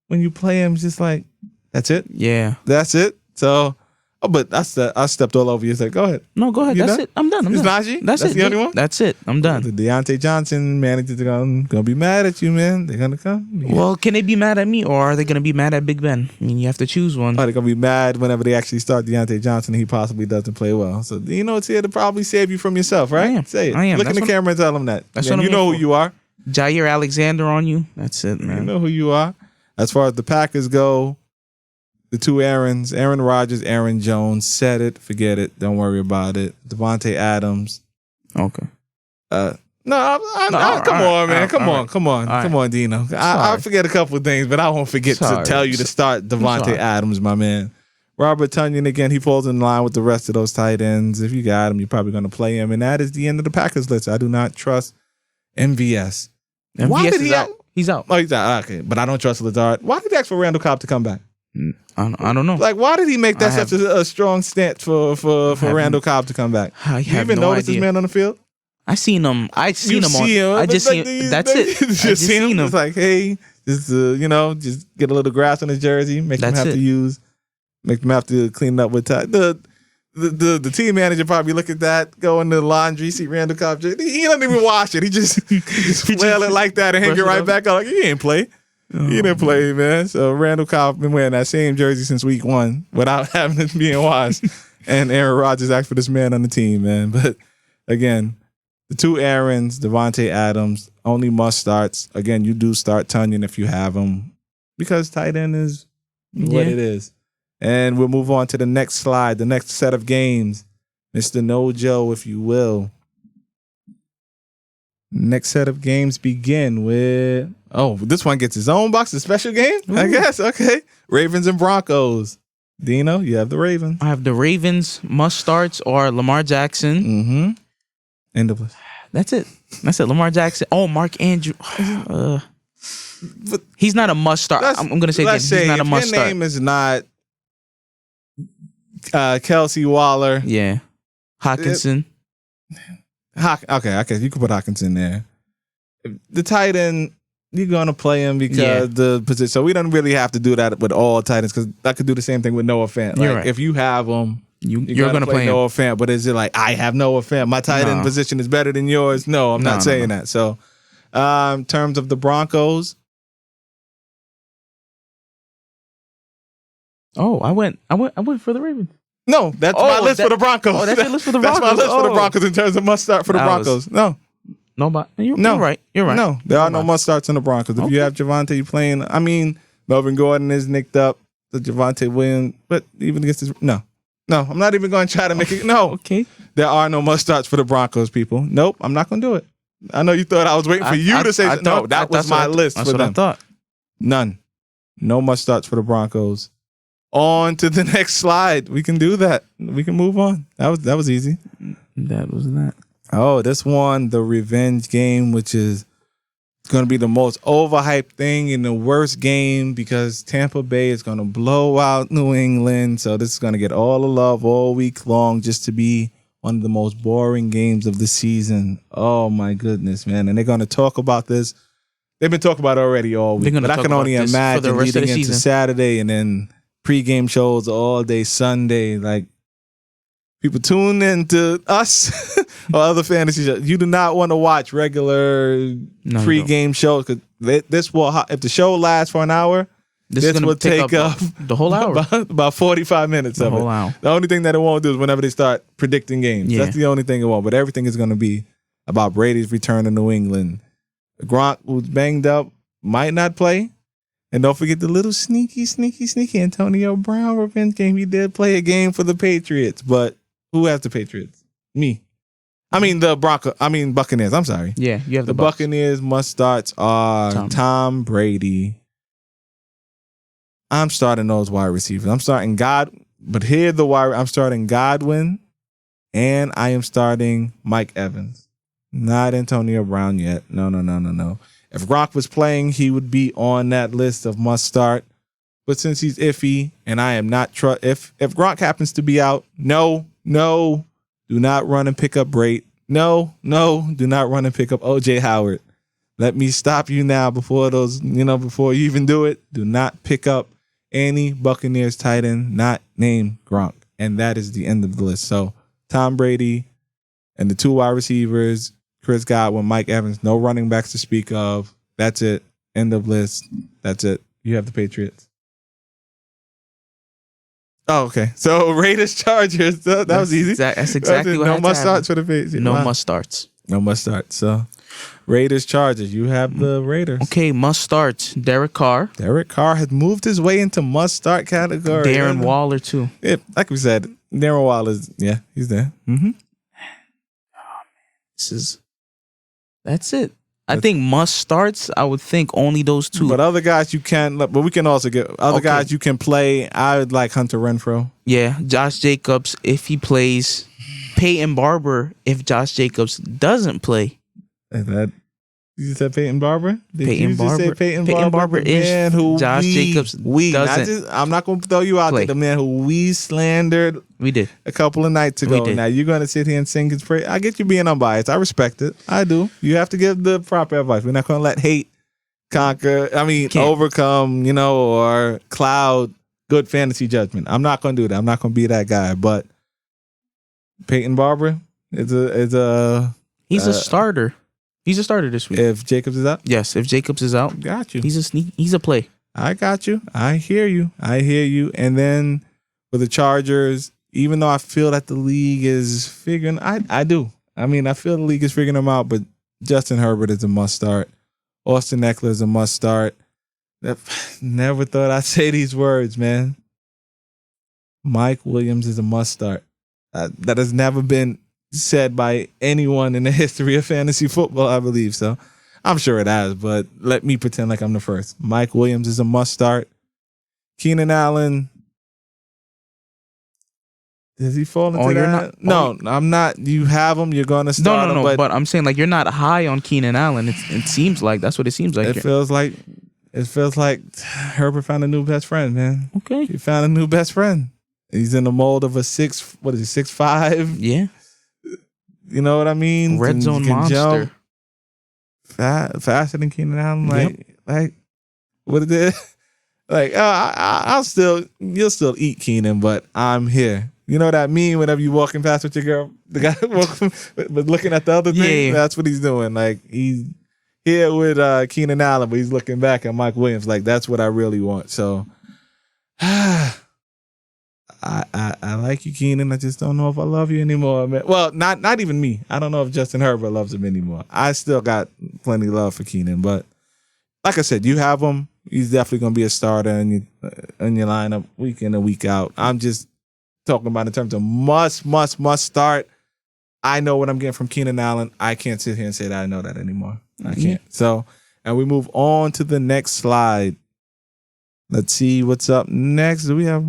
when you play him, it's just like, that's it. Yeah, that's it. So, but I stepped all over you. It's like, go ahead. No, go ahead. That's it. I'm done. It's Najee. That's it. The only one. That's it. I'm done. The Deontay Johnson managers are gonna be mad at you, man. They're gonna come. Yeah. Well, can they be mad at me, or are they gonna be mad at Big Ben? I mean, you have to choose one. Are they gonna be mad whenever they actually start Deontay Johnson and he possibly doesn't play well? So it's here to probably save you from yourself, right? I am. Say it. I am. Look in the camera and tell them that. That's what you know who you are. Jair Alexander on you. That's it, man. You know who you are. As far as the Packers go, the 2 Aarons, Aaron Rodgers, Aaron Jones, set it, forget it, don't worry about it. Devontae Adams. Okay. Come on, man. Come on, Dino. I forget a couple of things, but I won't forget to tell you to start Devontae Adams, my man. Robert Tonyan, again, he falls in line with the rest of those tight ends. If you got him, you're probably going to play him. And that is the end of the Packers list. I do not trust MVS. Why did he out? He's out. Oh, he's out. Okay, but I don't trust Lazard. Why did he ask for Randall Cobb to come back? I don't know. Like, why did he make that such a strong stance for Randall Cobb to come back? You even notice this man on the field? I seen him. I just seen him. That's it. Just seen him. It's like, hey, just just get a little grass on his jersey. Make him have to clean it up with time. The team manager probably look at that, go in the laundry, see Randall Cobb. He doesn't even wash it. He just flail it like that and hang it right back up. Like, he ain't play. He didn't play, man. So Randall Cobb been wearing that same jersey since week 1 without having it being washed. And Aaron Rodgers asked for this man on the team, man. But again, the 2 Aarons, Devontae Adams, only must starts. Again, you do start Tonyan if you have him because tight end is what it is. And we'll move on to the next slide, the next set of games. Mr. No Joe, if you will. Next set of games begin with... Oh, this one gets its own box, a special game, I guess. Okay. Ravens and Broncos. Dino, you have the Ravens. I have the Ravens, must starts, or Lamar Jackson. Mm-hmm. End of list. That's it. Lamar Jackson. Oh, Mark Andrews. But he's not a must start. I'm going to say again, he's not a must start. Your name is not Kelsey Waller. Yeah. Hawkinson. Okay. You can put Hawkinson there. The tight end, you're going to play him because the position. So we don't really have to do that with all tight ends because I could do the same thing with Noah Fant. Like, if you have him, you're going to play Noah Fant. But is it like, I have Noah Fant, my tight end position is better than yours? No, I'm not saying that. So in terms of the Broncos. Oh, I went for the Ravens. No, that's my list for the Broncos. Oh, that's your list for the Broncos. That's my list for the Broncos in terms of must start for the Broncos. You're right. No, there are no must starts in the Broncos. If you have Javonte playing, I mean, Melvin Gordon is nicked up. The Javonte Williams, but even against this, no, I'm not even going to try to make it. No, okay. There are no must starts for the Broncos, people. Nope, I'm not going to do it. I know you thought I was waiting for you to say no. That was my list for them. That's what I thought. None. No must starts for the Broncos. On to the next slide. We can do that. We can move on. That was easy. That was that. Oh, this one, the revenge game, which is going to be the most overhyped thing in the worst game because Tampa Bay is going to blow out New England. So this is going to get all the love all week long just to be one of the most boring games of the season. Oh, my goodness, man. And they're going to talk about this. They've been talking about it already all week. But I can only imagine leading into Saturday and then pregame shows all day Sunday. Like, people tune in to us or other fantasy shows. You do not want to watch regular pregame shows because this will, if the show lasts for an hour, this will take up the whole hour. About 45 minutes of it. Hour. The only thing that it won't do is whenever they start predicting games. Yeah. That's the only thing it won't. But everything is going to be about Brady's return to New England. Gronk, who's banged up, might not play. And don't forget the little sneaky Antonio Brown revenge game. He did play a game for the Patriots, but who has the Patriots? Me. I mean the Buccaneers. I'm sorry. Yeah, you have the Buccaneers must starts are Tom Brady. I'm starting those wide receivers. I'm starting I'm starting Godwin, and I am starting Mike Evans. Not Antonio Brown yet. No. If Gronk was playing, he would be on that list of must start. But since he's iffy, and I am not if Gronk happens to be out, no, do not run and pick up Brate. No, do not run and pick up OJ Howard. Let me stop you now before before you even do it. Do not pick up any Buccaneers tight end not named Gronk. And that is the end of the list. So Tom Brady and the two wide receivers, Chris Godwin, Mike Evans, no running backs to speak of. That's it. End of list. That's it. You have the Patriots. Oh, okay. So Raiders, Chargers. That was easy. That's exactly what no must starts for the Patriots. No must starts. No must starts. So Raiders, Chargers. You have the Raiders. Okay, must starts. Derek Carr. Derek Carr has moved his way into must start category. Darren Waller too. Yeah, like we said, Darren Waller he's there. Mm-hmm. That's it. I think must starts. I would think only those two. But other guys you can. But we can also get other guys you can play. I would like Hunter Renfrow. Yeah, Josh Jacobs if he plays. Peyton Barber if Josh Jacobs doesn't play. You said Peyton Barber? Peyton Barber is Josh Jacobs doesn't. I'm not going to throw you out there. The man who we slandered. We did a couple of nights ago. Now you're going to sit here and sing his praise. I get you being unbiased. I respect it. I do. You have to give the proper advice. We're not going to let hate overcome, or cloud good fantasy judgment. I'm not going to do that. I'm not going to be that guy. But Peyton Barber is a he's a starter. He's a starter this week. If Jacobs is out? Yes, if Jacobs is out. Got you. He's a play. I got you. I hear you. And then for the Chargers, even though I feel that the league is figuring, I do. I feel the league is figuring them out, but Justin Herbert is a must start. Austin Eckler is a must start. Never thought I'd say these words, man. Mike Williams is a must start. That has never been said by anyone in the history of fantasy football, I believe. So I'm sure it has, but let me pretend like I'm the first. Mike Williams is a must start. Keenan Allen. Does he fall into that? No, I'm not. You have him. You're going to start him. No. But I'm saying like you're not high on Keenan Allen. It seems like that's what it seems like. It feels like Herbert found a new best friend, man. Okay. He found a new best friend. He's in the mold of a 6'5"? Yeah. You know what I mean? Red zone monster. Faster than Keenan Allen. Like what it is? Like, you'll still eat Keenan, but I'm here. You know what I mean? Whenever you walking past with your girl, the guy but looking at the other thing, that's what he's doing. Like, he's here with Keenan Allen, but he's looking back at Mike Williams. Like, that's what I really want. So, I like you, Keenan. I just don't know if I love you anymore, man. Well, not even me. I don't know if Justin Herbert loves him anymore. I still got plenty of love for Keenan, but like I said, you have him. He's definitely going to be a starter in your lineup week in and week out. I'm just talking about in terms of must start. I know what I'm getting from Keenan Allen. I can't sit here and say that I know that anymore. I can't. So, and we move on to the next slide. Let's see what's up next. Do we have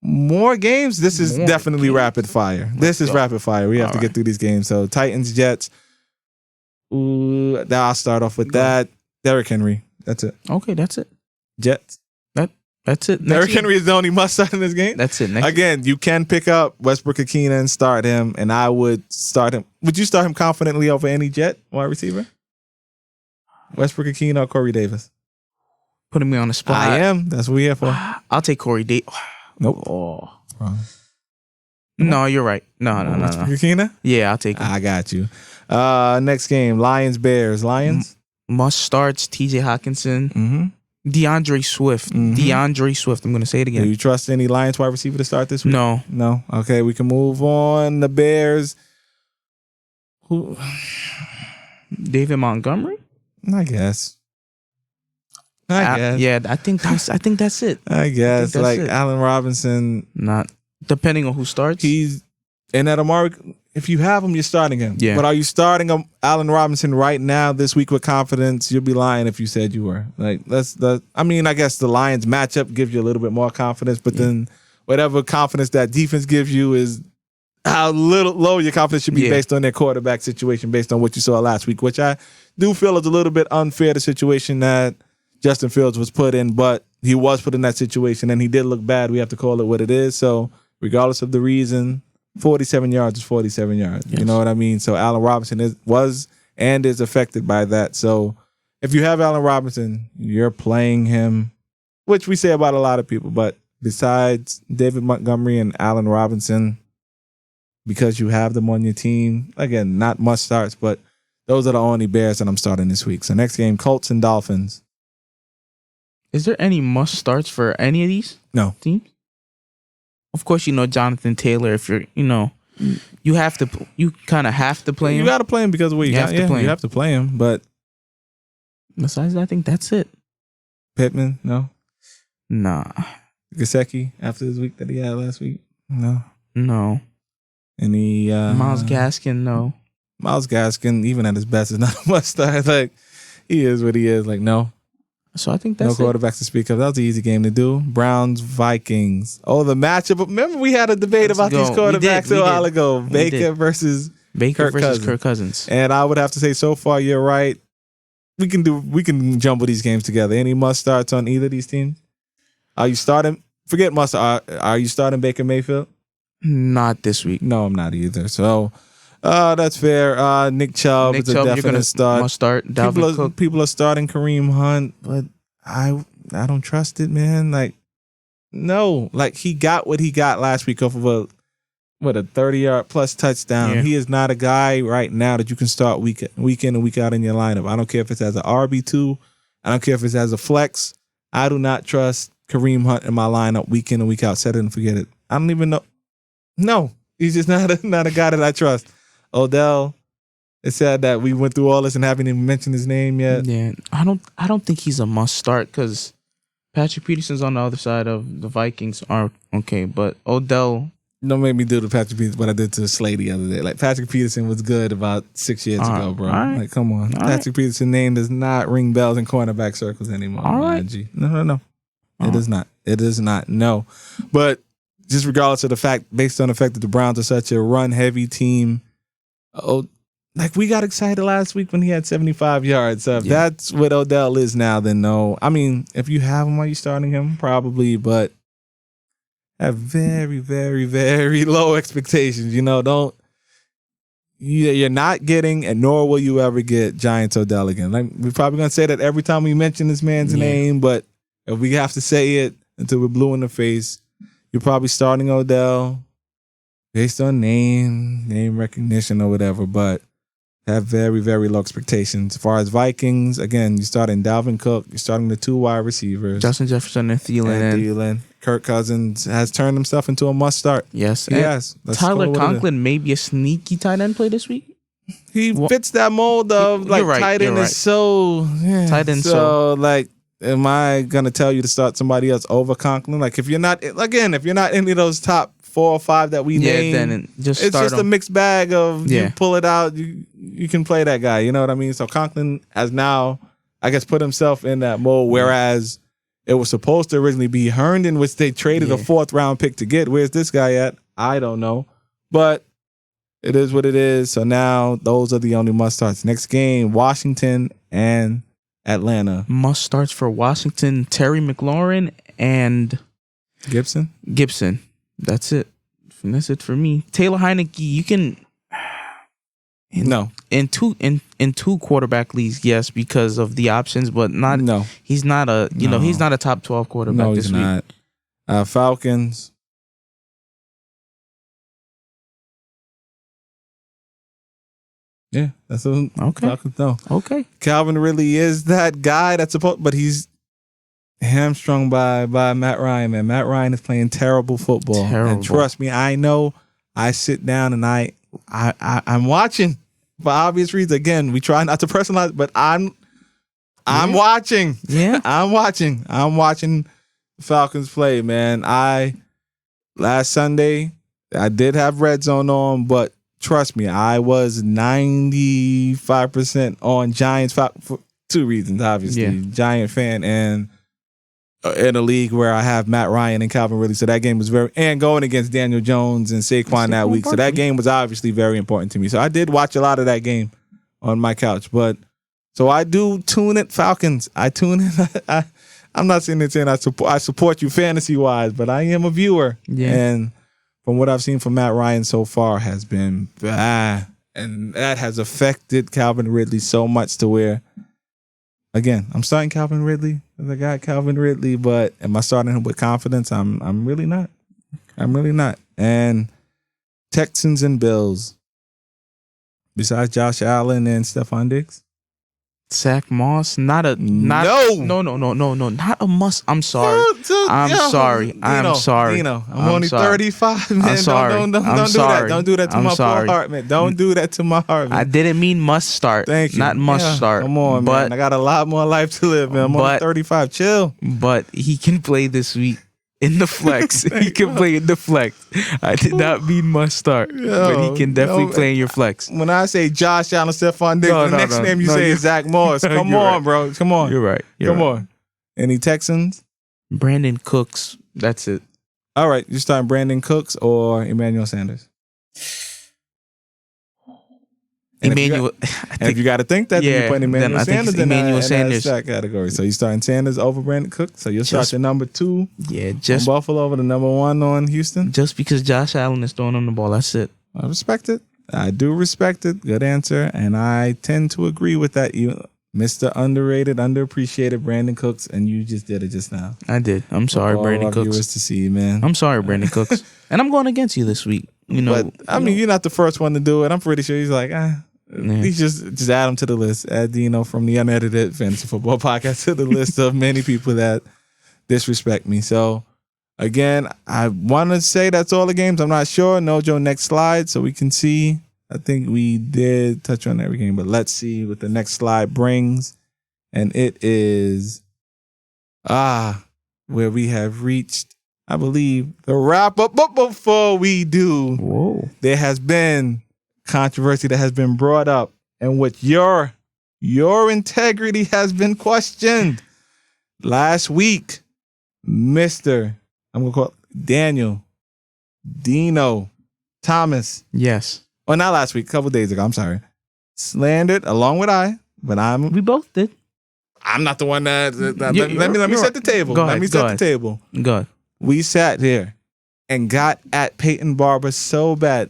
more games? This is definitely rapid fire. This is rapid fire. We have to get through these games. So Titans, Jets. Ooh, I'll start off with that. Derrick Henry. That's it. Okay, that's it. Jets. That's it. Derrick Henry is the only must start in this game. That's it. Again, you can pick up Westbrook-Akina and start him, and I would start him. Would you start him confidently over any Jet wide receiver? Westbrook-Akina or Corey Davis? Putting me on the spot. I am. That's what we're here for. I'll take Corey Davis. Nope. Oh. No, you're right. No. Westbrook-Akina? Yeah, I'll take him. I got you. Next game, Lions-Bears. Lions? Must starts, TJ Hawkinson. Mm-hmm. DeAndre Swift. DeAndre Swift. I'm going to say it again. Do you trust any Lions wide receiver to start this week? No. Okay, we can move on. The Bears. Who? David Montgomery? I guess. Yeah, I think that's it. I guess. Like Allen Robinson. Not depending on who starts. And at Amari, if you have him, you're starting him. Yeah. But are you starting Allen Robinson right now this week with confidence? You'll be lying if you said you were. Like I guess the Lions matchup gives you a little bit more confidence, but then whatever confidence that defense gives you is how low your confidence should be based on their quarterback situation, based on what you saw last week, which I do feel is a little bit unfair, the situation that Justin Fields was put in, but he was put in that situation and he did look bad. We have to call it what it is. So regardless of the reason, 47 yards is 47 yards. Yes. You know what I mean? So Allen Robinson was and is affected by that. So if you have Allen Robinson, you're playing him, which we say about a lot of people. But besides David Montgomery and Allen Robinson, because you have them on your team, again, not must starts, but those are the only Bears that I'm starting this week. So next game, Colts and Dolphins. Is there any must starts for any of these teams? Of course, Jonathan Taylor. If you're, you kind of have to play him. You got to play him because of what you got. You have to play him. But besides, I think that's it. Pittman, no. Nah. Gesicki after this week that he had last week, no. Any Myles Gaskin, no. Myles Gaskin, even at his best, is not a must start. Like he is what he is. Like no. So I think that's no quarterbacks to speak of. That was an easy game to do. Browns, Vikings. Oh, the matchup. Remember we had a debate about these quarterbacks a while ago. Baker versus Kirk Cousins. And I would have to say, so far, you're right. We can jumble these games together. Any must starts on either of these teams? Are you starting? Forget must. Are you starting Baker Mayfield? Not this week. No, I'm not either. So. That's fair. Nick Chubb is a definite start. Must start. People are starting Kareem Hunt, but I don't trust it, man. Like, no. Like, he got what he got last week off of a 30-yard plus touchdown. Yeah. He is not a guy right now that you can start week in and week out in your lineup. I don't care if it's as an RB2. I don't care if it's as a flex. I do not trust Kareem Hunt in my lineup week in and week out. Set it and forget it. I don't even know. No, he's just not a guy that I trust. Odell, it's sad that we went through all this and haven't even mentioned his name yet. Yeah, I don't think he's a must start because Patrick Peterson's on the other side of the Vikings are okay, but Odell. Don't make me do the Patrick Peterson what I did to Slay the other day. Like Patrick Peterson was good about 6 years ago, bro. Right. Like, come on. Patrick Peterson's name does not ring bells in cornerback circles anymore. All right. No. It does not. It does not. No. But just regardless of the fact, based on the fact that the Browns are such a run-heavy team, like we got excited last week when he had 75 yards. So if that's what Odell is now, then no. I mean, if you have him, are you starting him? Probably, but have very, very, very low expectations. You're not getting, and nor will you ever get Giants Odell again. Like we're probably gonna say that every time we mention this man's name, but if we have to say it until we're blue in the face, you're probably starting Odell. Based on name recognition or whatever, but have very, very low expectations. As far as Vikings, again, you're starting Dalvin Cook, you're starting the 2 wide receivers. Justin Jefferson and Thielen. Kirk Cousins has turned himself into a must start. Yes. Yes. Tyler Conklin may be a sneaky tight end play this week. He fits that mold of like tight end is so tight end so like am I gonna tell you to start somebody else over Conklin? Like if you're not any of those top 4 or 5 that we named, then just it's start just him. a mixed bag of Yeah. you pull it out, you can play that guy. You know what I mean? So Conklin has now, I guess, put himself in that mode. Whereas it was supposed to originally be Herndon, which they traded a 4th round pick to get. Where's this guy at? I don't know, but it is what it is. So now those are the only must starts. Next game, Washington and Atlanta. Must starts for Washington, Terry McLaurin and Gibson. That's it. That's it for me. Taylor Heineke, you can in two quarterback leagues, yes, because of the options, but not. No, he's not a he's not a top 12 quarterback this week. Not. Falcons. Yeah, that's okay. Falcons, no. Okay. Calvin Ridley is that guy that's supposed, but he's hamstrung by Matt Ryan, man. Matt Ryan is playing terrible football. And trust me, I know. I sit down and I'm watching for obvious reasons. Again, we try not to personalize, but I'm watching. Yeah. I'm watching the Falcons play, man. Last Sunday, I did have Red Zone on, but trust me, I was 95% on Giants for 2 reasons, obviously. Yeah. Giant fan and in a league where I have Matt Ryan and Calvin Ridley. So that game was and going against Daniel Jones and Saquon that week. So that game was obviously very important to me. So I did watch a lot of that game on my couch. But so I do tune it, Falcons. I tune in. I'm not saying I support you fantasy-wise, but I am a viewer. Yeah. And from what I've seen from Matt Ryan so far has been bad. And that has affected Calvin Ridley so much to where, again, I'm starting Calvin Ridley. I got Calvin Ridley, but am I starting him with confidence? I'm really not. I'm really not. And Texans and Bills, besides Josh Allen and Stephon Diggs, Zach Moss, not a must. I'm sorry. I'm sorry. Dino, I'm only 35, man. I'm sorry. Don't do that. Don't do that to my poor heart, man. Don't do that to my heart, man. I didn't mean must start. Thank you. Not must start. Come on, man. I got a lot more life to live, man. I'm only 35. Chill. But he can play this week. In the flex. He can play in the flex. I did not mean must start. But he can definitely play in your flex. When I say Josh Allen, Stephon Diggs, the next name you say is Zach Moss. Come on, right. Bro. Come on. You're right. Come on. Any Texans? Brandon Cooks. That's it. All right. You starting Brandon Cooks or Emmanuel Sanders? Emmanuel. If you got to think that, then you're putting Emmanuel Sanders in that category. So you're starting Sanders over Brandon Cooks. So you'll start your number 2 on Buffalo over the number 1 on Houston. Just because Josh Allen is throwing on the ball. That's it. I respect it. I do respect it. Good answer. And I tend to agree with that. You, Mr. Underrated, underappreciated Brandon Cooks, and you just did it just now. I did. I'm sorry, Brandon Cooks. Viewers to see, man. I'm sorry, Brandon Cooks. And I'm going against you this week. But you're not the first one to do it. I'm pretty sure he's like, He's just add him to the list. Add Dino from the Unedited Fantasy Football Podcast to the list of many people that disrespect me. So, again, I want to say that's all the games. I'm not sure. Nojo, next slide so we can see. I think we did touch on every game, but let's see what the next slide brings. And it is where we have reached, I believe, the wrap up. But before we do, there has been controversy that has been brought up in which your integrity has been questioned. Last week, I'm gonna call it Dino Thomas. Yes. Well, not last week, a couple days ago. I'm sorry. Slandered along with we both did. I'm not the one that let me set the table. Let me set the table. Go ahead. We sat here and got at Peyton Barber so bad.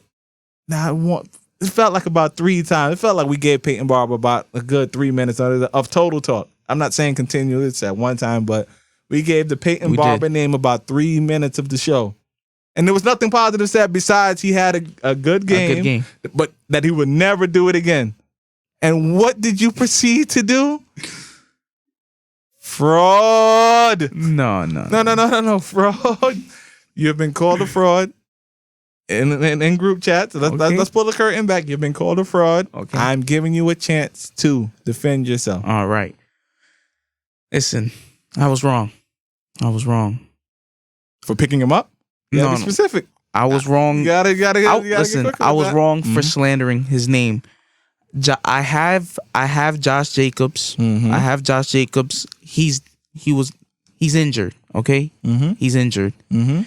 It felt like about 3 times. It felt like we gave Peyton Barber about a good 3 minutes of total talk. I'm not saying continuous at one time, but we gave the Peyton Barber name about 3 minutes of the show. And there was nothing positive said besides he had a good game, but that he would never do it again. And what did you proceed to do? Fraud. No. Fraud. You have been called a fraud. In group chat, so let's pull the curtain back. You've been called a fraud. Okay. I'm giving you a chance to defend yourself. All right. Listen, I was wrong. For picking him up? No, be specific. I was wrong. You gotta listen, I was wrong for slandering his name. I have Josh Jacobs. Mm-hmm. I have Josh Jacobs. He's injured. Okay, he's injured. Mm-hmm.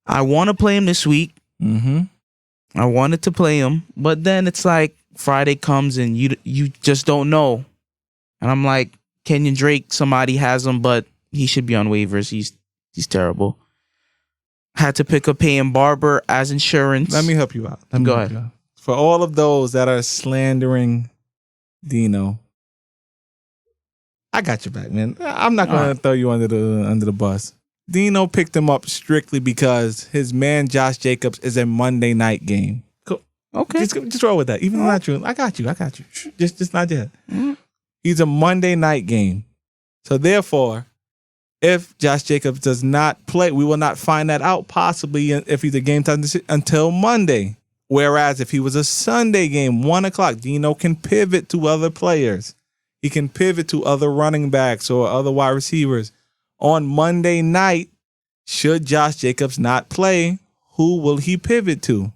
I want to play him this week. Mm-hmm. I wanted to play him, but then it's like Friday comes and you just don't know. And I'm like, Kenyon Drake, somebody has him, but he should be on waivers. He's terrible. Had to pick up Peyton Barber as insurance. Let me help you out. Go ahead. For all of those that are slandering Dino, I got your back, man. I'm not going to throw you under the bus. Dino picked him up strictly because his man Josh Jacobs is a Monday night game. Cool. Okay. Just roll with that. Even though not true. I got you. Just not yet. Mm-hmm. He's a Monday night game. So therefore, if Josh Jacobs does not play, we will not find that out possibly if he's a game time until Monday. Whereas if he was a Sunday game, 1:00, Dino can pivot to other players. He can pivot to other running backs or other wide receivers. On Monday night, should Josh Jacobs not play, who will he pivot to?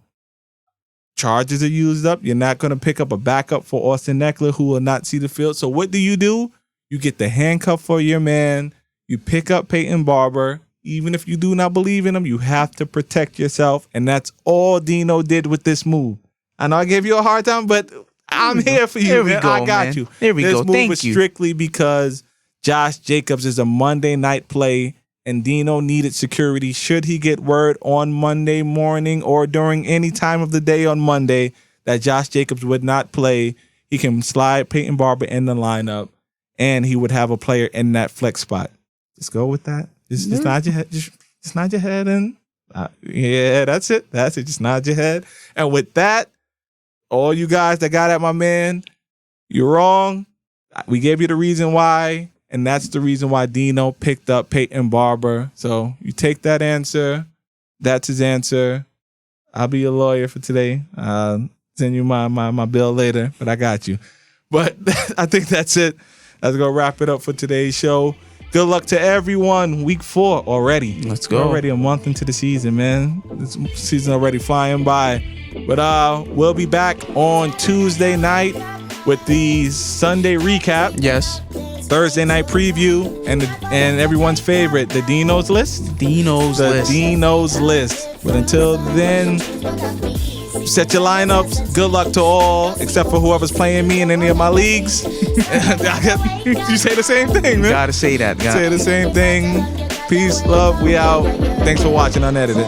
Charges are used up. You're not going to pick up a backup for Austin Eckler who will not see the field. So what do? You get the handcuff for your man. You pick up Peyton Barber. Even if you do not believe in him, you have to protect yourself. And that's all Dino did with this move. I know I gave you a hard time, but I'm here for you. Here we go, I got man. you. Here we go. This move Thank was you. strictly because Josh Jacobs is a Monday night play, and Dino needed security. Should he get word on Monday morning or during any time of the day on Monday that Josh Jacobs would not play, he can slide Peyton Barber in the lineup, and he would have a player in that flex spot. Just go with that. Just nod your head. Just nod your head and yeah, that's it. Just nod your head. And with that, all you guys that got at my man, you're wrong. We gave you the reason why, and that's the reason why Dino picked up Peyton Barber. So you take that answer. That's his answer. I'll be your lawyer for today. Send you my bill later, but I got you. But I think that's it. Let's go wrap it up for today's show. Good luck to everyone. Week 4 already. Let's go. We're already a month into the season, man. This season already flying by. But we'll be back on Tuesday night with the Sunday recap. Yes. Thursday night preview and everyone's favorite, the Dino's list. Dino's list. But until then, set your lineups. Good luck to all, except for whoever's playing me in any of my leagues. You say the same thing, man. Gotta say that. Say the same thing. Peace, love, we out. Thanks for watching Unedited.